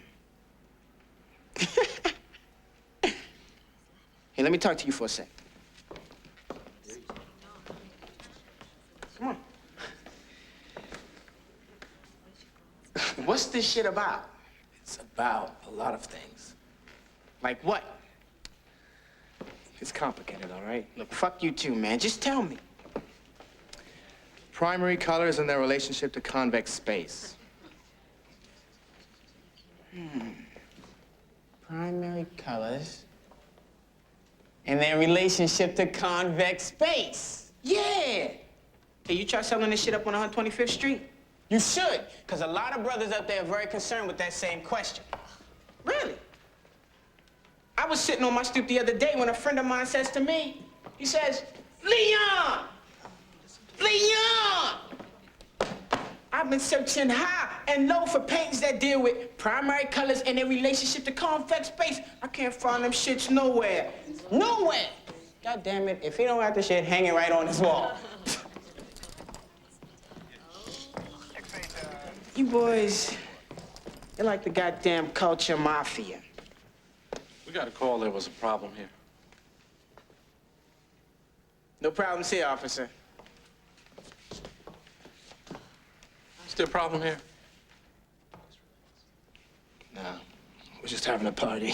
Hey, let me talk to you for a sec. Come on. What's this shit about? It's about a lot of things. Like what? It's complicated, all right? Look, fuck you too, man. Just tell me. Primary colors and their relationship to convex space. Primary colors and their relationship to convex space. Yeah. Hey, you try selling this shit up on 125th Street? You should, because a lot of brothers out there are very concerned with that same question. Really? I was sitting on my stoop the other day when a friend of mine says to me, he says, Leon! Leon! I've been searching high and low for paintings that deal with primary colors and their relationship to convex space. I can't find them shits nowhere. Nowhere! God damn it, if he don't have the shit hanging right on his wall. You boys, you're like the goddamn culture mafia. We got a call there was a problem here. No problems here, officer. Is there a problem here? No, we're just having a party.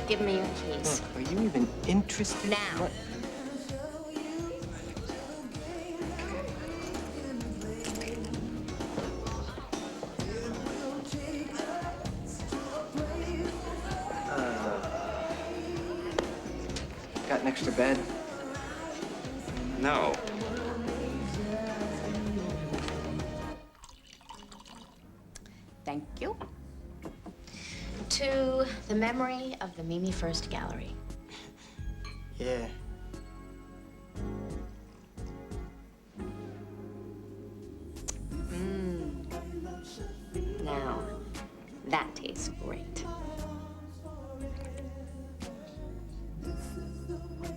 Give me your keys. Look, are you even interested? Now. Got an extra bed? No. Thank you. To the memory of the Mimi First Gallery. Yeah. Now, that tastes great.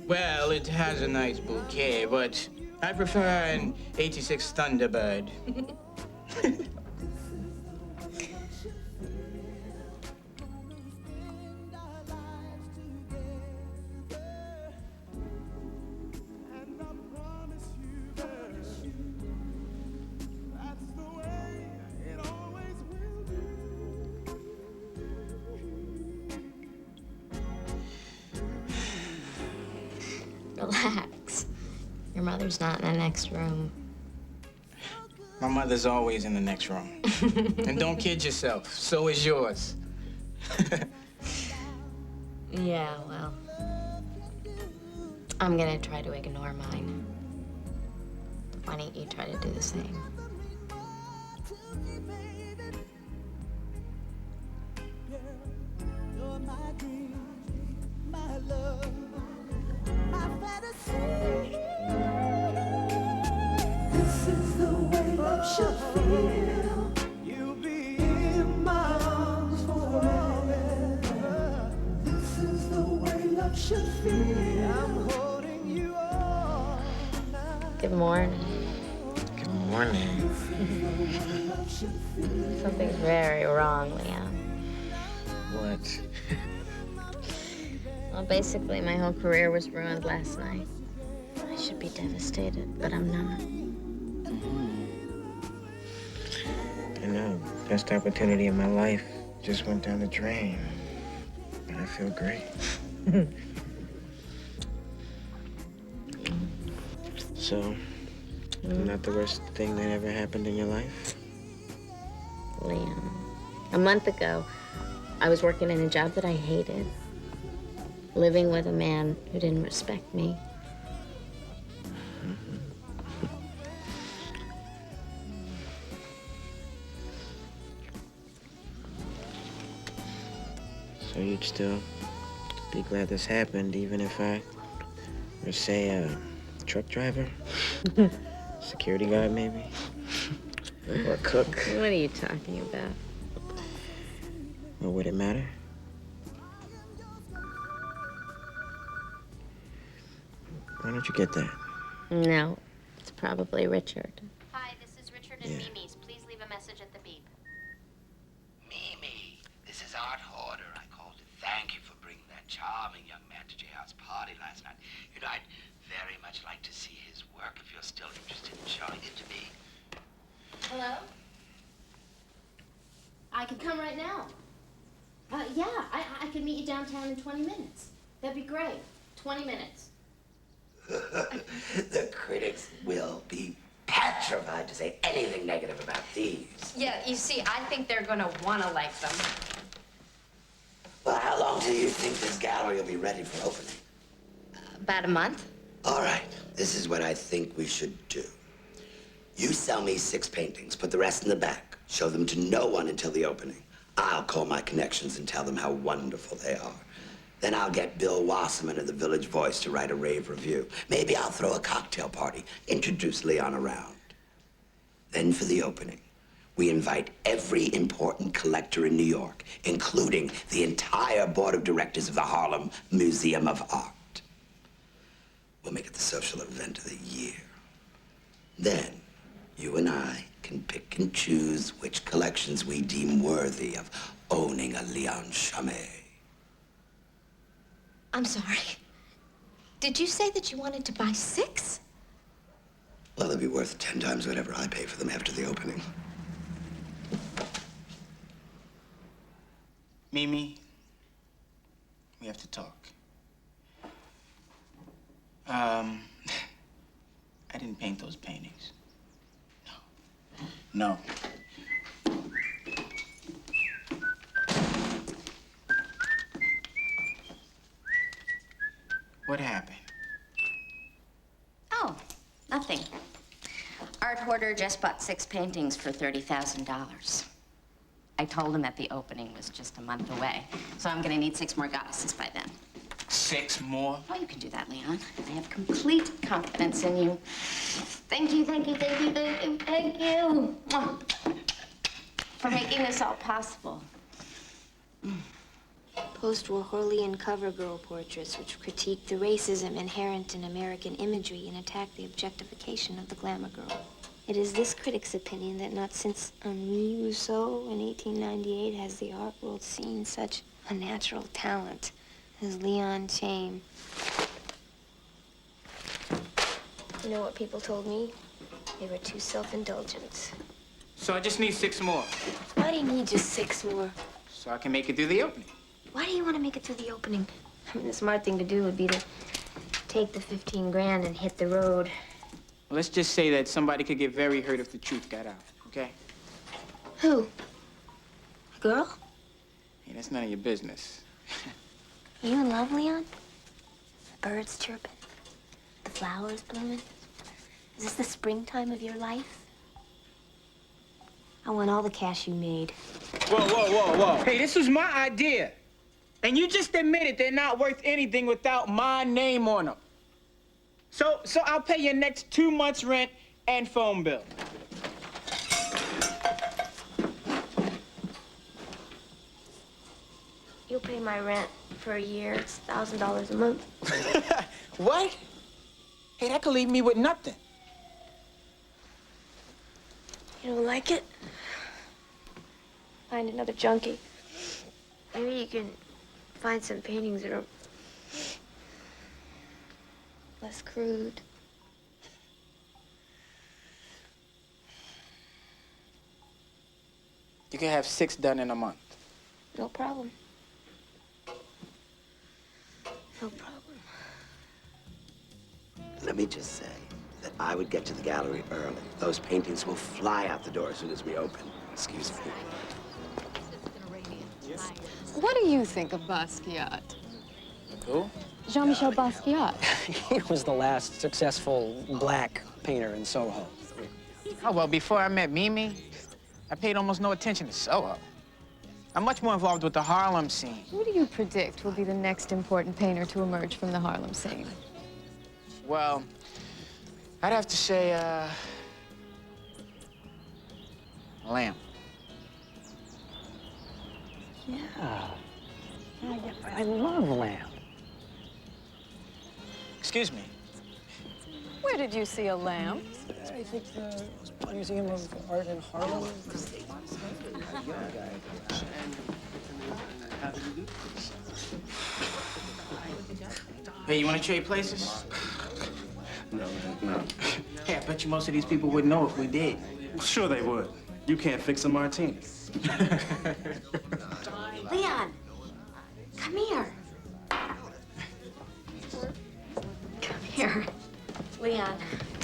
Well, it has a nice bouquet, but I prefer an 86 Thunderbird. Relax. Your mother's not in the next room. My mother's always in the next room. And don't kid yourself, so is yours. Yeah, well, I'm gonna try to ignore mine. Why don't you try to do the same? This is the way love should feel. You'll be in my arms forever. This is the way love should feel. I'm holding you all night. Good morning. Good morning. Something's very wrong, Leon. What? Well, basically, my whole career was ruined last night. I should be devastated, but I'm not. I know. Best opportunity of my life just went down the drain. But I feel great. So, not the worst thing that ever happened in your life? Leon, a month ago, I was working in a job that I hated. Living with a man who didn't respect me. So you'd still be glad this happened, even if I were, say, a truck driver? Security guard, maybe? Or a cook? What are you talking about? Or would it matter? Why don't you get that? No, it's probably Richard. Hi, this is Richard and Mimi's. Please leave a message at the beep. Mimi, this is Art Horder. I called to thank you for bringing that charming young man to J.R.'s party Valley last night. You know, I'd very much like to see his work if you're still interested in showing it to me. Hello? I could come right now. Yeah, I could meet you downtown in 20 minutes. That'd be great. 20 minutes. The critics will be petrified to say anything negative about these. Yeah, you see, I think they're gonna wanna like them. Well, how long do you think this gallery will be ready for opening? About a month. All right, this is what I think we should do. You sell me 6 paintings, put the rest in the back. Show them to no one until the opening. I'll call my connections and tell them how wonderful they are. Then I'll get Bill Wasserman of the Village Voice to write a rave review. Maybe I'll throw a cocktail party, introduce Leon around. Then for the opening, we invite every important collector in New York, including the entire board of directors of the Harlem Museum of Art. We'll make it the social event of the year. Then, you and I can pick and choose which collections we deem worthy of owning a Leon Chamet. I'm sorry. Did you say that you wanted to buy 6? Well, they'll be worth 10 times whatever I pay for them after the opening. Mimi, we have to talk. I didn't paint those paintings. No. What happened? Oh, nothing. Art Hoarder just bought 6 paintings for $30,000. I told him that the opening was just a month away, so I'm gonna need 6 more goddesses by then. 6 more? Oh, you can do that, Leon. I have complete confidence in you. Thank you, thank you, thank you, thank you, thank you for making this all possible. Post-war Orlean cover girl portraits which critique the racism inherent in American imagery and attack the objectification of the glamour girl. It is this critic's opinion that not since Henri Rousseau in 1898 has the art world seen such unnatural talent as Leon Chaim. You know what people told me? They were too self-indulgent. So I just need 6 more. Why do you need just 6 more? So I can make it through the opening. Why do you want to make it through the opening? I mean, the smart thing to do would be to take the 15 grand and hit the road. Well, let's just say that somebody could get very hurt if the truth got out, okay? Who? A girl? Hey, that's none of your business. You in love, Leon? The birds chirping? The flowers blooming? Is this the springtime of your life? I want all the cash you made. Whoa, whoa, whoa, whoa. Hey, this was my idea. And you just admitted they're not worth anything without my name on them. So I'll pay your next 2 months' rent and phone bill. You'll pay my rent for a year. It's $1,000 a month. What? Hey, that could leave me with nothing. You don't like it? Find another junkie. Maybe you can find some paintings that are less crude. You can have 6 done in a month. No problem. No problem. Let me just say that I would get to the gallery early. Those paintings will fly out the door as soon as we open. Excuse me. What do you think of Basquiat? Who? Jean-Michel Basquiat. He was the last successful black painter in Soho. Oh, well, before I met Mimi, I paid almost no attention to Soho. I'm much more involved with the Harlem scene. Who do you predict will be the next important painter to emerge from the Harlem scene? Well, I'd have to say, Lamb. Yeah. I love Lamb. Excuse me. Where did you see a lamb? I think the Museum of Art in Harlem. Hey, you want to trade places? No, no. Hey, I bet you most of these people wouldn't know if we did. Sure they would. You can't fix a martini. Leon, come here. Come here. Leon,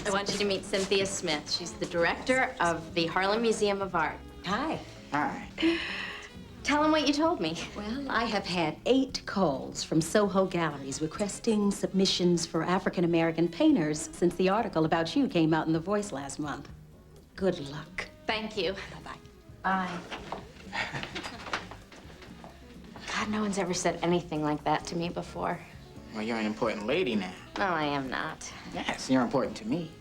I want you to meet Cynthia Smith. She's the director of the Harlem Museum of Art. Hi. Hi. Tell him what you told me. Well, I have had 8 calls from Soho galleries requesting submissions for African-American painters since the article about you came out in The Voice last month. Good luck. Thank you. Bye-bye. Bye. God, no one's ever said anything like that to me before. Well, you're an important lady now. No, I am not. Yes, you're important to me.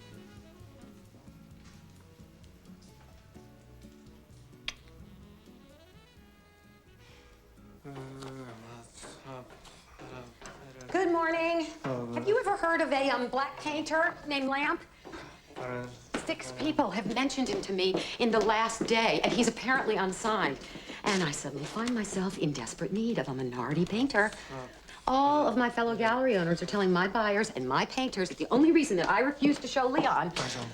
Good morning. Have you ever heard of a black painter named Lamp? 6 people have mentioned him to me in the last day, and he's apparently unsigned. And I suddenly find myself in desperate need of a minority painter. All of my fellow gallery owners are telling my buyers and my painters that the only reason that I refused to show Leon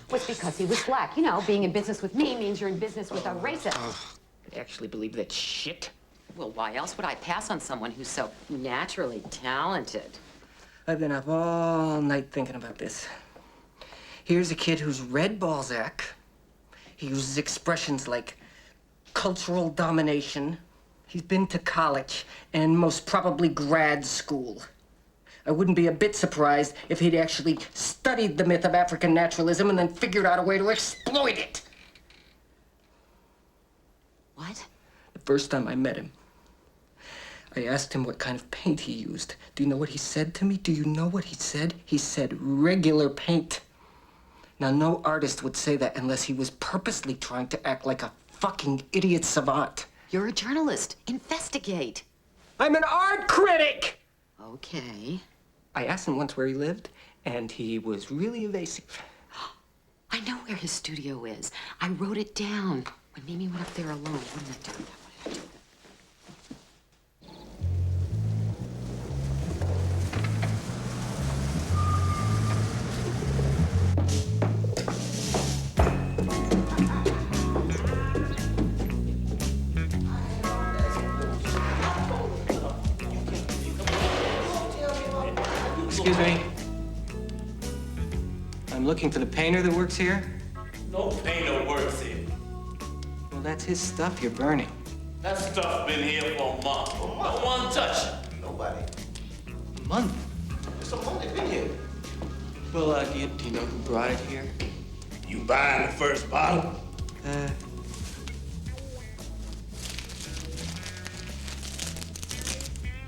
was because he was black. You know, being in business with me means you're in business with a racist. I actually believe that shit. Well, why else would I pass on someone who's so naturally talented? I've been up all night thinking about this. Here's a kid who's read Balzac. He uses expressions like cultural domination. He's been to college and most probably grad school. I wouldn't be a bit surprised if he'd actually studied the myth of African naturalism and then figured out a way to exploit it. What? The first time I met him, I asked him what kind of paint he used. Do you know what he said to me? Do you know what he said? He said regular paint. Now, no artist would say that unless he was purposely trying to act like a fucking idiot savant. You're a journalist. Investigate. I'm an art critic! Okay. I asked him once where he lived, and he was really evasive. I know where his studio is. I wrote it down when Mimi went up there alone. What did I do? Excuse me. I'm looking for the painter that works here. No painter works here. Well, that's his stuff you're burning. That stuff been here for a month. No one touched it. Nobody. A month? It's a month it's been here. Well, do you know who brought it here? You buying the first bottle?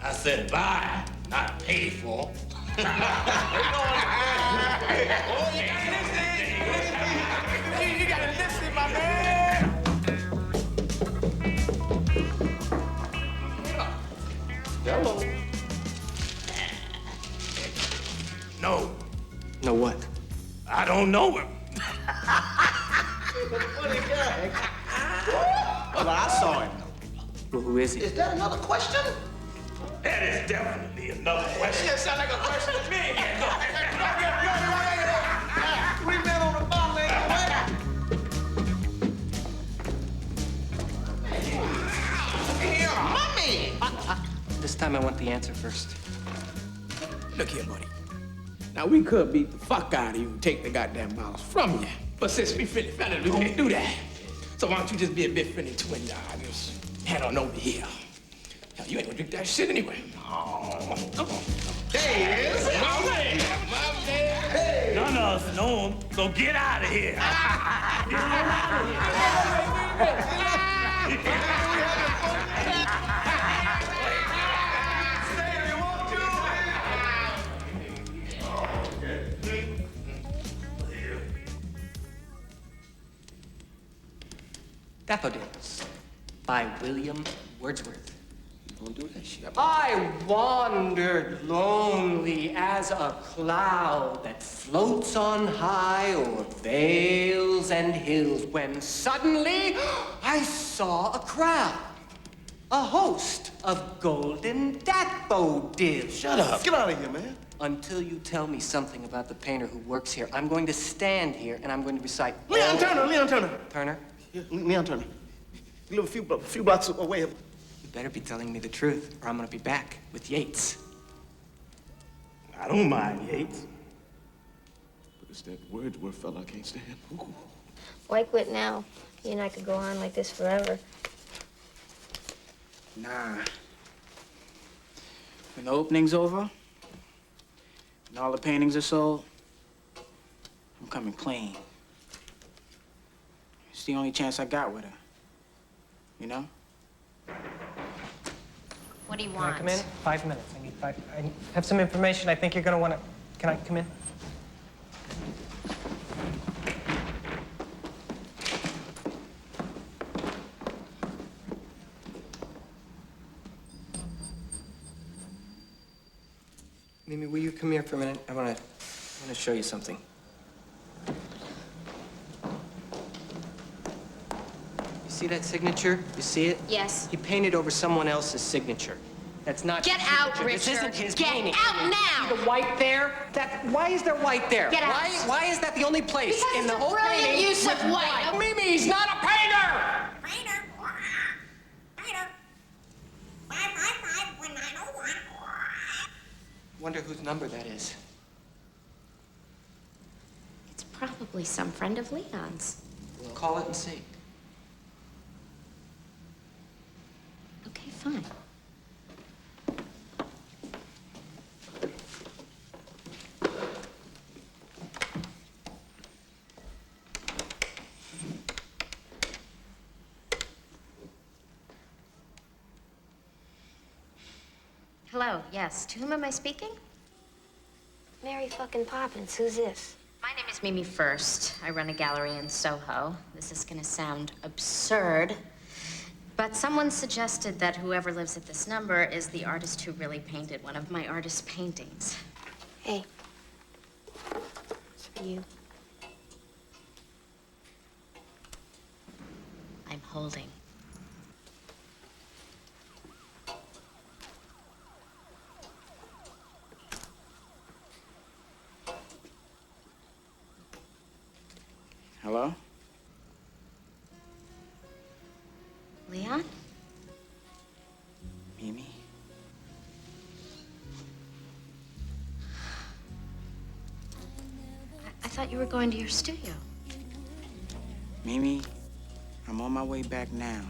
I said buy, not pay for. Oh, you gotta listen, my man. Hello. No. No what? I don't know him. Well, I saw him. Well, who is he? Is that another question? That is definitely another question. That sounds like a question to me. We met on the phone, Mommy! This time I want the answer first. Look here, buddy. Now, we could beat the fuck out of you and take the goddamn bottles from you. But since we friendly fellas, we can't do that. So why don't you just be a bit friendly twin dog? Just head on over here. Hell, you ain't gonna drink that shit anyway. Oh, come on. There he is. My man. Hey. None of us know him, so get out of here. Get out of Daffodils by William Wordsworth. Don't do that shit. I wandered lonely as a cloud that floats on high o'er vales and hills when suddenly I saw a crowd. a host of golden daffodils. Shut up. Get out of here, man. Until you tell me something about the painter who works here, I'm going to stand here and I'm going to recite. Leon Turner, Leon Turner. Turner? Yeah, Leon Turner. You live a few blocks away. You better be telling me the truth, or I'm going to be back with Yates. I don't mind Yates. But it's that Wordsworth fella I can't stand. Ooh. Why quit now? You and I could go on like this forever. Nah. When the opening's over, and all the paintings are sold, I'm coming clean. It's the only chance I got with her. You know? What do you Can want? I come in? 5 minutes. I have some information I think you're going to want to... Can I come in? Mimi, will you come here for a minute? I want to show you something. You see that signature? You see it? Yes. He painted over someone else's signature. That's not Get his out, signature. This Richard. isn't his Get painting. out now! See the white there? Why is there white there? Get out. Why is that the only place Because in the it's a whole brilliant painting use of with white. Mimi's not a painter! Wonder whose number that is. It's probably some friend of Leon's. We'll call it and see. Okay, fine. Hello, yes. To whom am I speaking? Mary fucking Poppins, who's this? My name is Mimi First. I run a gallery in Soho. This is gonna sound absurd, but someone suggested that whoever lives at this number is the artist who really painted one of my artist's paintings. Hey. It's for you. I'm holding. Hello? Leon? Mimi? I thought you were going to your studio. Mimi, I'm on my way back now.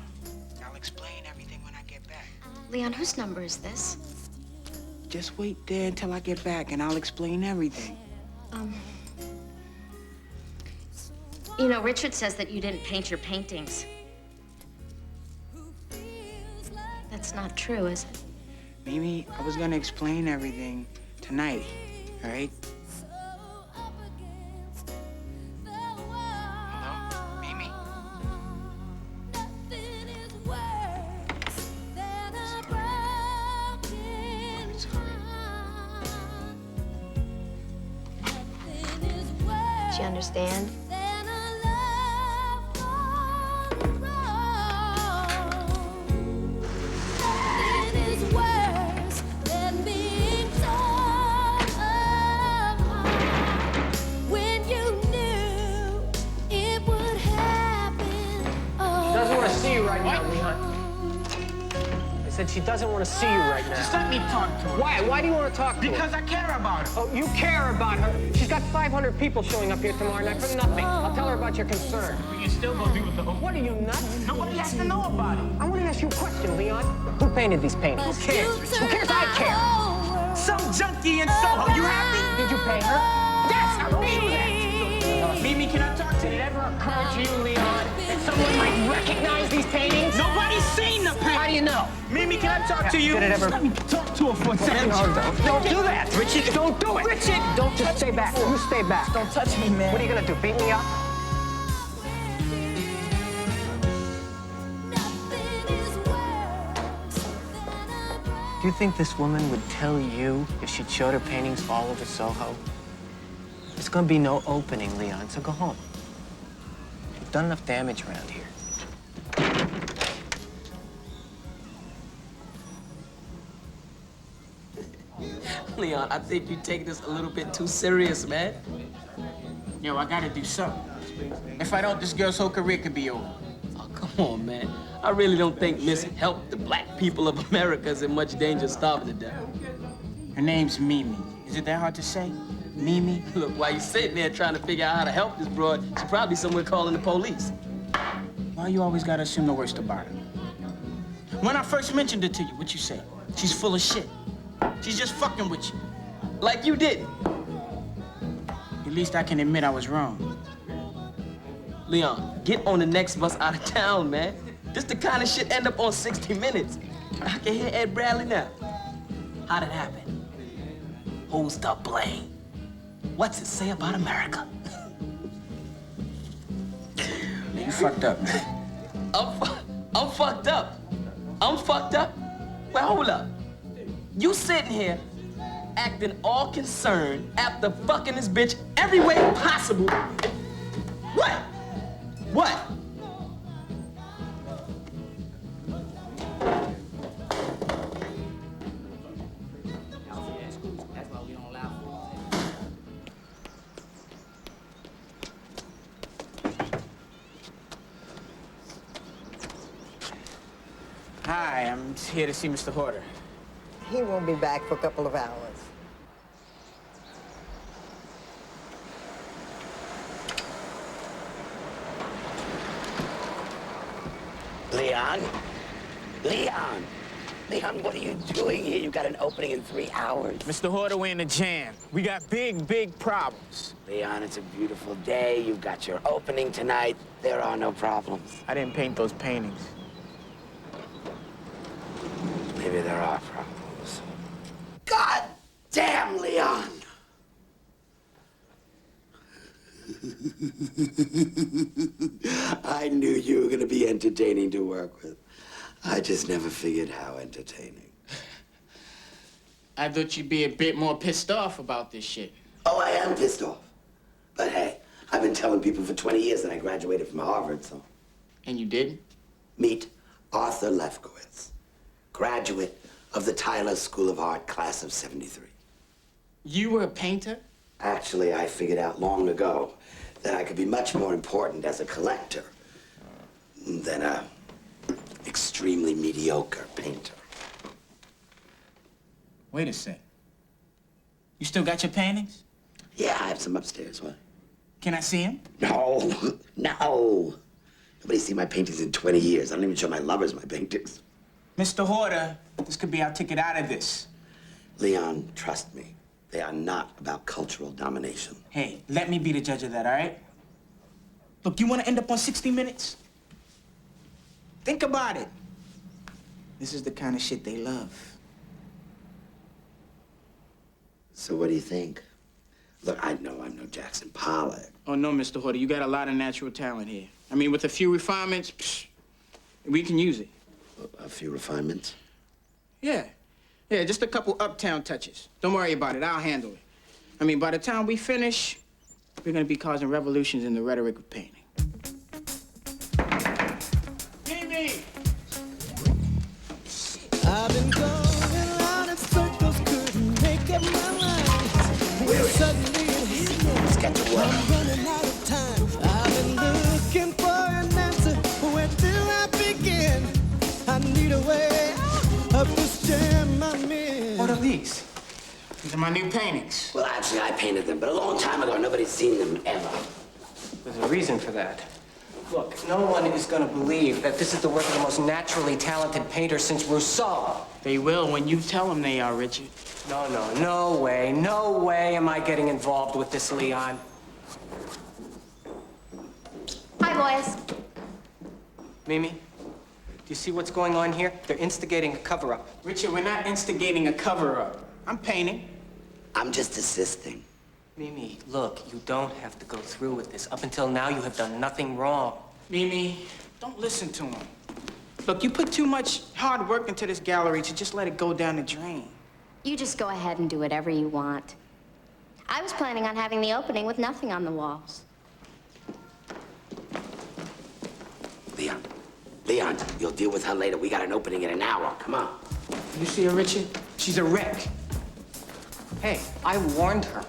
I'll explain everything when I get back. Leon, whose number is this? Just wait there until I get back and I'll explain everything. You know, Richard says that you didn't paint your paintings. That's not true, is it? Mimi, I was gonna explain everything tonight, all right? Hello? Mimi? Do you understand? Said she doesn't want to see you right now. Just let me talk to her. Why? Why do you want to talk to her? Because I care about her. Oh, you care about her? She's got 500 people showing up here tomorrow night for nothing. I'll tell her about your concern. But you still gonna be with the whole... What, are you nuts? Nobody has to know about it. I want to ask you a question, Leon. Who painted these paintings? Who cares, Richard? Who cares? I care. Some junkie in Soho. You happy? Did you pay her? Yes, I paid that. Mimi, can I talk to you? Did it ever occur to you, Leon, that someone might recognize these paintings? Nobody's seen the painting. How do you know? Mimi, can I talk to you? Did it ever... Let me talk to her for a second. Don't do that, Richard. Don't do it. Richard! Don't just stay back. You stay back. Don't touch me, man. What are you gonna do? Beat me up? Do you think this woman would tell you if she'd showed her paintings all over Soho? There's gonna be no opening, Leon, so go home. You've done enough damage around here. Leon, I think you take this a little bit too serious, man. Yo, I gotta do something. If I don't, this girl's whole career could be over. Oh, come on, man. I really don't think Miss Help the Black People of America is in much danger of starving to death. Her name's Mimi. Is it that hard to say? Mimi? Look, while you're sitting there trying to figure out how to help this broad, she's probably somewhere calling the police. Why you always gotta assume the worst about her? When I first mentioned it to you, what you say? She's full of shit. She's just fucking with you. Like you didn't. At least I can admit I was wrong. Leon, get on the next bus out of town, man. This the kind of shit end up on 60 Minutes. I can hear Ed Bradley now. How'd it happen? Who's to blame? What's it say about America? You fucked up, man. I'm fucked up. I'm fucked up? Well, hold up. You sitting here acting all concerned after fucking this bitch every way possible. What? What? Hi, I'm here to see Mr. Horter. He won't be back for a couple of hours. Leon? Leon! Leon, what are you doing here? You got an opening in 3 hours. Mr. Horter, we're in a jam. We got big, big problems. Leon, it's a beautiful day. You've got your opening tonight. There are no problems. I didn't paint those paintings. Maybe there are problems. God damn, Leon! I knew you were gonna be entertaining to work with. I just never figured how entertaining. I thought you'd be a bit more pissed off about this shit. Oh, I am pissed off. But hey, I've been telling people for 20 years that I graduated from Harvard, so. And you did? Meet Arthur Lefkowitz, graduate of the Tyler School of Art, class of '73. You were a painter? Actually, I figured out long ago that I could be much more important as a collector than a extremely mediocre painter. Wait a sec. You still got your paintings? Yeah, I have some upstairs. What? Can I see them? No, no. Nobody's seen my paintings in 20 years. I don't even show my lovers my paintings. Mr. Horter, this could be our ticket out of this. Leon, trust me. They are not about cultural domination. Hey, let me be the judge of that, all right? Look, you want to end up on 60 Minutes? Think about it. This is the kind of shit they love. So what do you think? Look, I know I'm no Jackson Pollock. Oh, no, Mr. Horter, you got a lot of natural talent here. I mean, with a few refinements, we can use it. A few refinements? Yeah. Yeah, just a couple uptown touches. Don't worry about it. I'll handle it. I mean, by the time we finish, we're gonna be causing revolutions in the rhetoric of painting. Mimi! I've been going around in circles, couldn't make up my mind. When suddenly it hit me, let's get to work. I'm running out of time. I've been looking for an answer. Where do I begin? I need a way out of this jam I'm in. What are these? These are my new paintings. Well, actually, I painted them, but a long time ago. Nobody's seen them ever. There's a reason for that. Look, no one is going to believe that this is the work of the most naturally talented painter since Rousseau. They will when you tell them they are, Richard. No way am I getting involved with this, Leon. Hi, boys. Mimi, do you see what's going on here? They're instigating a cover-up. Richard, we're not instigating a cover-up. I'm painting. I'm just assisting. Mimi, look, you don't have to go through with this. Up until now, you have done nothing wrong. Mimi, don't listen to him. Look, you put too much hard work into this gallery to just let it go down the drain. You just go ahead and do whatever you want. I was planning on having the opening with nothing on the walls. Leon, you'll deal with her later. We got an opening in an hour. Come on. You see her, Richard? She's a wreck. Hey, I warned her.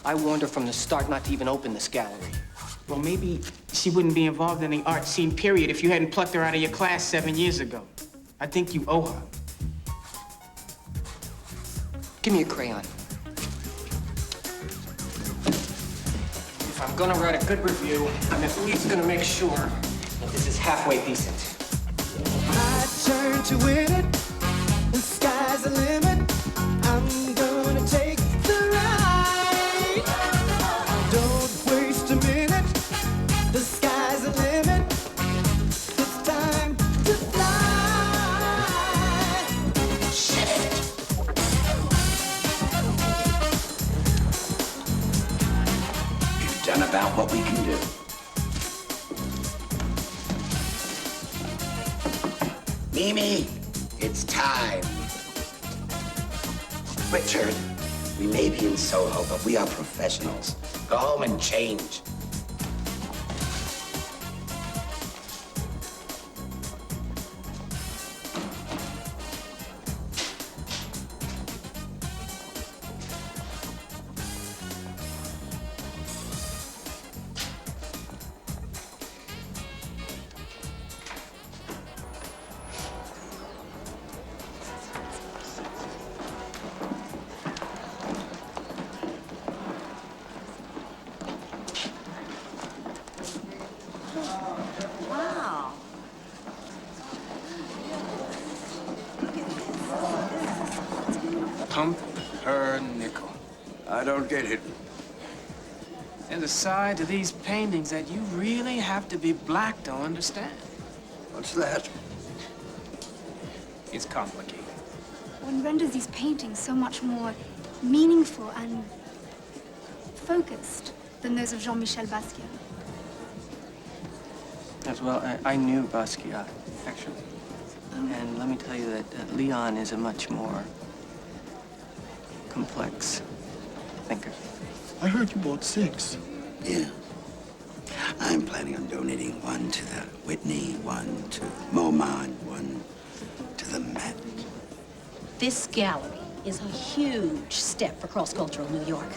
I warned her from the start not to even open this gallery. Well, maybe she wouldn't be involved in the art scene, period, if you hadn't plucked her out of your class 7 years ago. I think you owe her. Give me a crayon. If I'm gonna write a good review, I'm at least gonna make sure that this is halfway decent. I turn to win it. The sky's the limit. I'm gonna take the ride. Don't waste a minute. The sky's the limit. It's time to fly. Shit. We've done about what we can do. Mimi, it's time. Richard, we may be in Soho, but we are professionals. Go home and change. Wow. Pump her nickel. I don't get it. There's a side to these paintings that you really have to be black to understand. What's that? It's complicated. One renders these paintings so much more meaningful and focused than those of Jean-Michel Basquiat. As well, I knew Basquiat, actually. And let me tell you that Leon is a much more complex thinker. I heard you bought 6. Yeah. I'm planning on donating 1 to the Whitney, 1 to MoMA, and 1 to the Met. This gallery is a huge step for cross-cultural New York.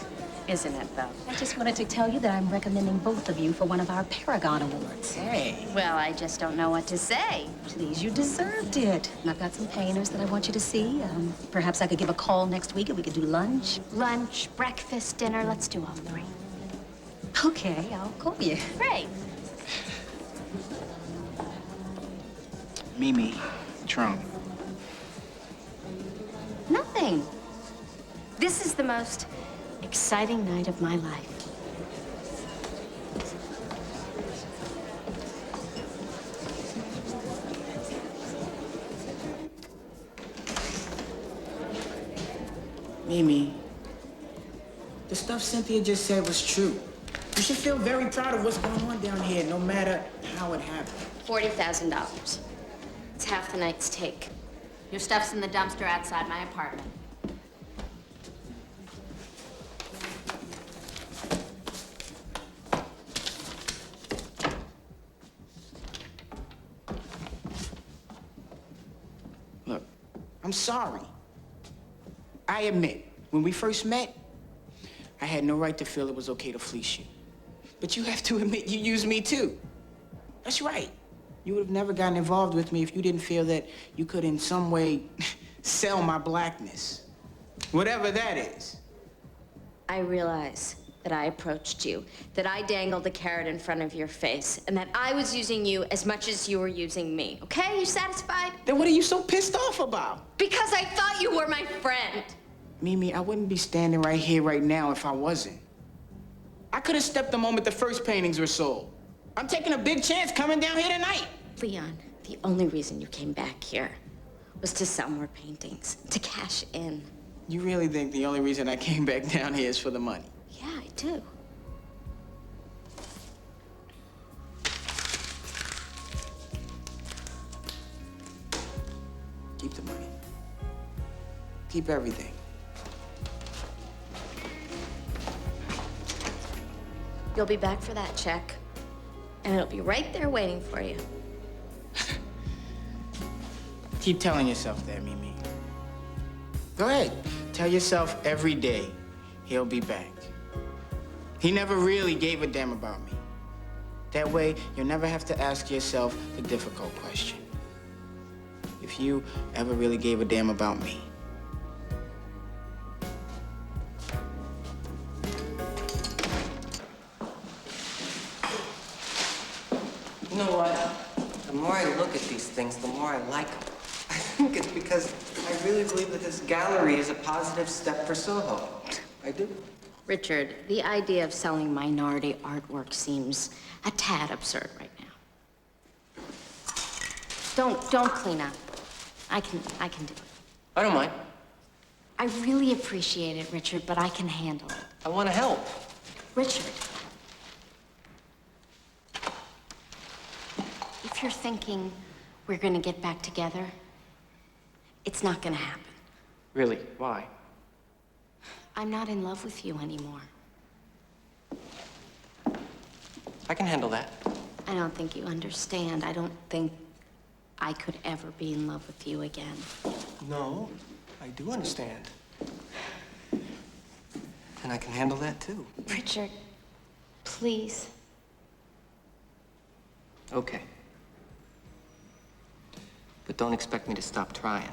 Isn't it, though? I just wanted to tell you that I'm recommending both of you for one of our Paragon Awards. Hey. Well, I just don't know what to say. Please, you deserved it. And I've got some painters that I want you to see. Perhaps I could give a call next week and we could do lunch. Lunch, breakfast, dinner, let's do all 3. Okay, I'll call you. Great. Mimi, Trump. Nothing. This is the most exciting night of my life. Mimi, the stuff Cynthia just said was true. You should feel very proud of what's going on down here, no matter how it happened. $40,000. It's half the night's take. Your stuff's in the dumpster outside my apartment. Look, I'm sorry. I admit, when we first met, I had no right to feel it was okay to fleece you. But you have to admit you used me too. That's right. You would have never gotten involved with me if you didn't feel that you could in some way sell my blackness. Whatever that is. I realize that I approached you, that I dangled the carrot in front of your face, and that I was using you as much as you were using me. Okay? You satisfied? Then what are you so pissed off about? Because I thought you were my friend. Mimi, I wouldn't be standing right here right now if I wasn't. I could have stepped the moment the first paintings were sold. I'm taking a big chance coming down here tonight. Leon, the only reason you came back here was to sell more paintings, to cash in. You really think the only reason I came back down here is for the money? Yeah, I do. Keep the money. Keep everything. You'll be back for that check, and it'll be right there waiting for you. Keep telling yourself that, Mimi. Go ahead. Tell yourself every day he'll be back. He never really gave a damn about me. That way, you'll never have to ask yourself the difficult question. If you ever really gave a damn about me. You know what? The more I look at these things, the more I like them. I think it's because I really believe that this gallery is a positive step for Soho. I do. Richard, the idea of selling minority artwork seems a tad absurd right now. Don't clean up. I can do it. I don't mind. I really appreciate it, Richard, but I can handle it. I want to help. Richard. If you're thinking we're gonna get back together, it's not gonna happen. Really? Why? I'm not in love with you anymore. I can handle that. I don't think you understand. I don't think I could ever be in love with you again. No, I do understand. And I can handle that too. Richard, please. Okay. But don't expect me to stop trying.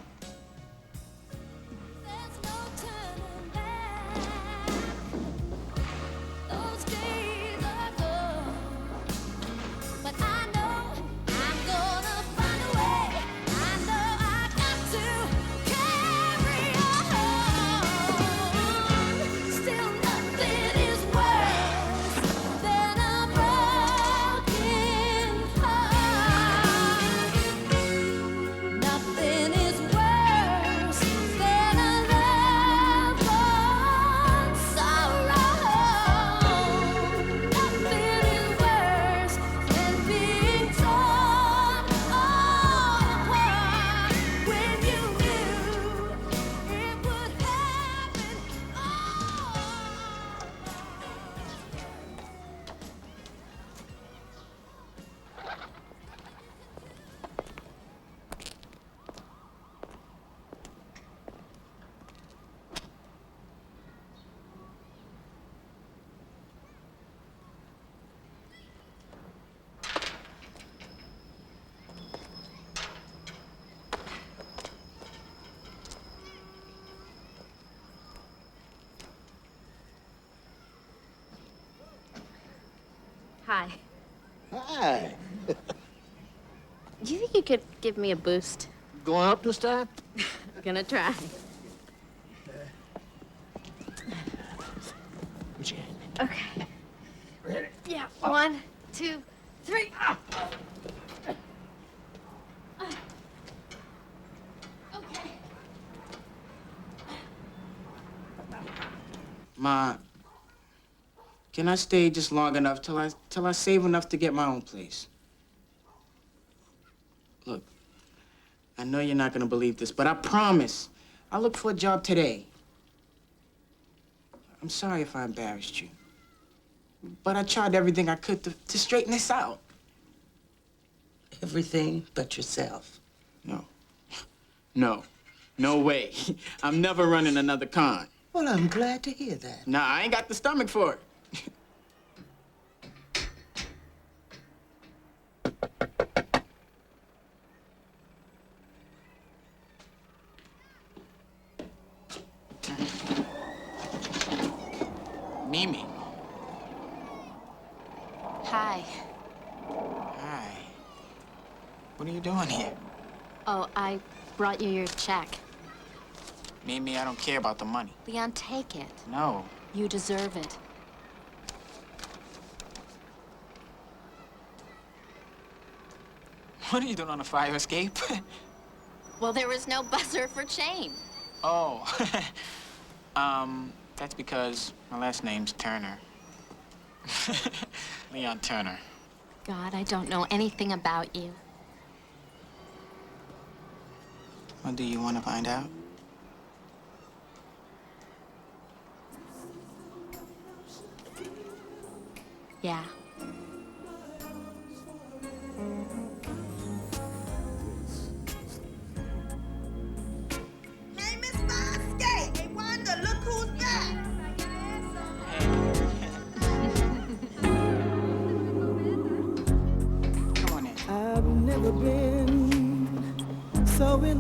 Hi. Hi. Do you think you could give me a boost? Going up this time? I'm gonna try. What you Okay. ready? Yeah. 1, 2, 3. Okay. Ma, can I stay just long enough till I save enough to get my own place? Look, I know you're not gonna believe this, but I promise I'll look for a job today. I'm sorry if I embarrassed you, but I tried everything I could to straighten this out. Everything but yourself. No way. I'm never running another con. Well, I'm glad to hear that. Nah, I ain't got the stomach for it. Mimi. Hi. Hi. What are you doing here? Oh, I brought you your check. Mimi, I don't care about the money. Leon, take it. No. You deserve it. What are you doing on a fire escape? Well, there was no buzzer for chain. Oh. That's because my last name's Turner. Leon Turner. God, I don't know anything about you. Well, do you want to find out? Yeah. Hey, Miss Basket! Hey, why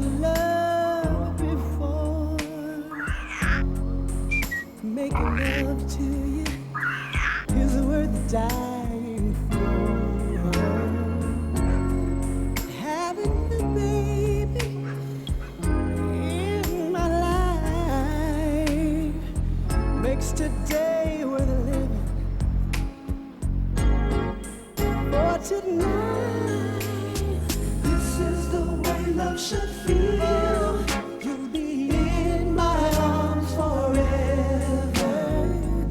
in love before. Making love to you is worth dying for. Having the baby in my life makes today worth living. For tonight, this is the way love should feel. You'll be in my arms forever.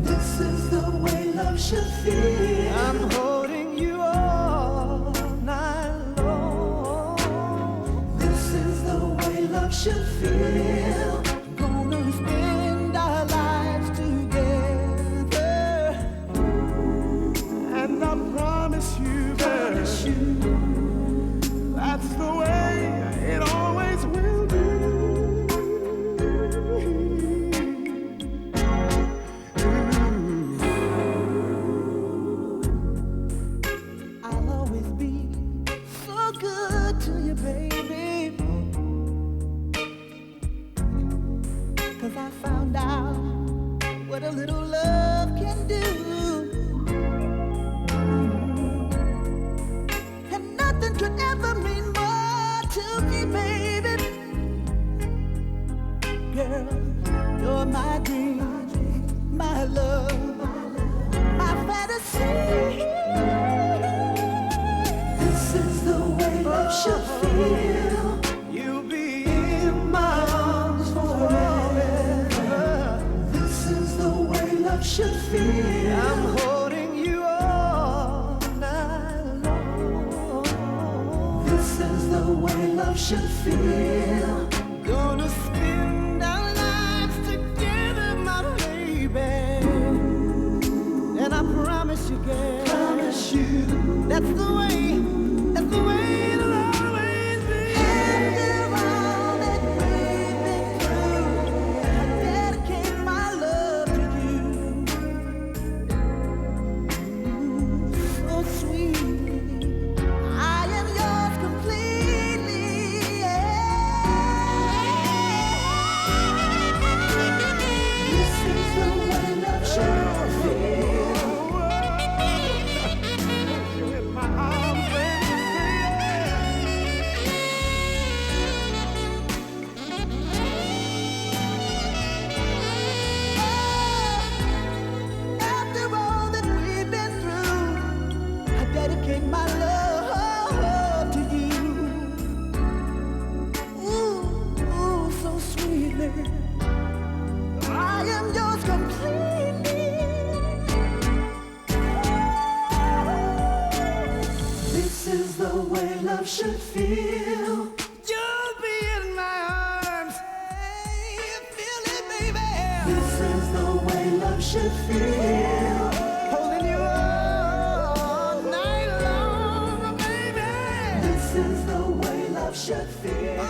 This is the way love should feel. I'm holding you all night long. This is the way love should feel. Gonna spend our lives together. And I promise you, that's the way it always will be. I'll always be so good to you, baby. 'Cause I found out what a little love can do. And nothing could ever mean more to me, baby. Girl, you're my dream, my love, my fantasy. This is the way love should feel. You'll be in my arms forever. This is the way love should feel. I'm holding you all night long. This is the way love should feel. Gonna spend our lives together, my baby. And I promise you, girl, promise you, that's the way it'll always be. After all that we've been through, I dedicate my love to you. So sweet, I am yours completely. This is the way love should feel. You in my arms, baby, after all that we've been through, I dedicate my love to you. Ooh, so sweetly, I am yours completely. This is the way love should feel. You'll be in my arms. Hey, feel it, baby. This is the way love should feel. Holding you all night long, baby. This is the way love should feel.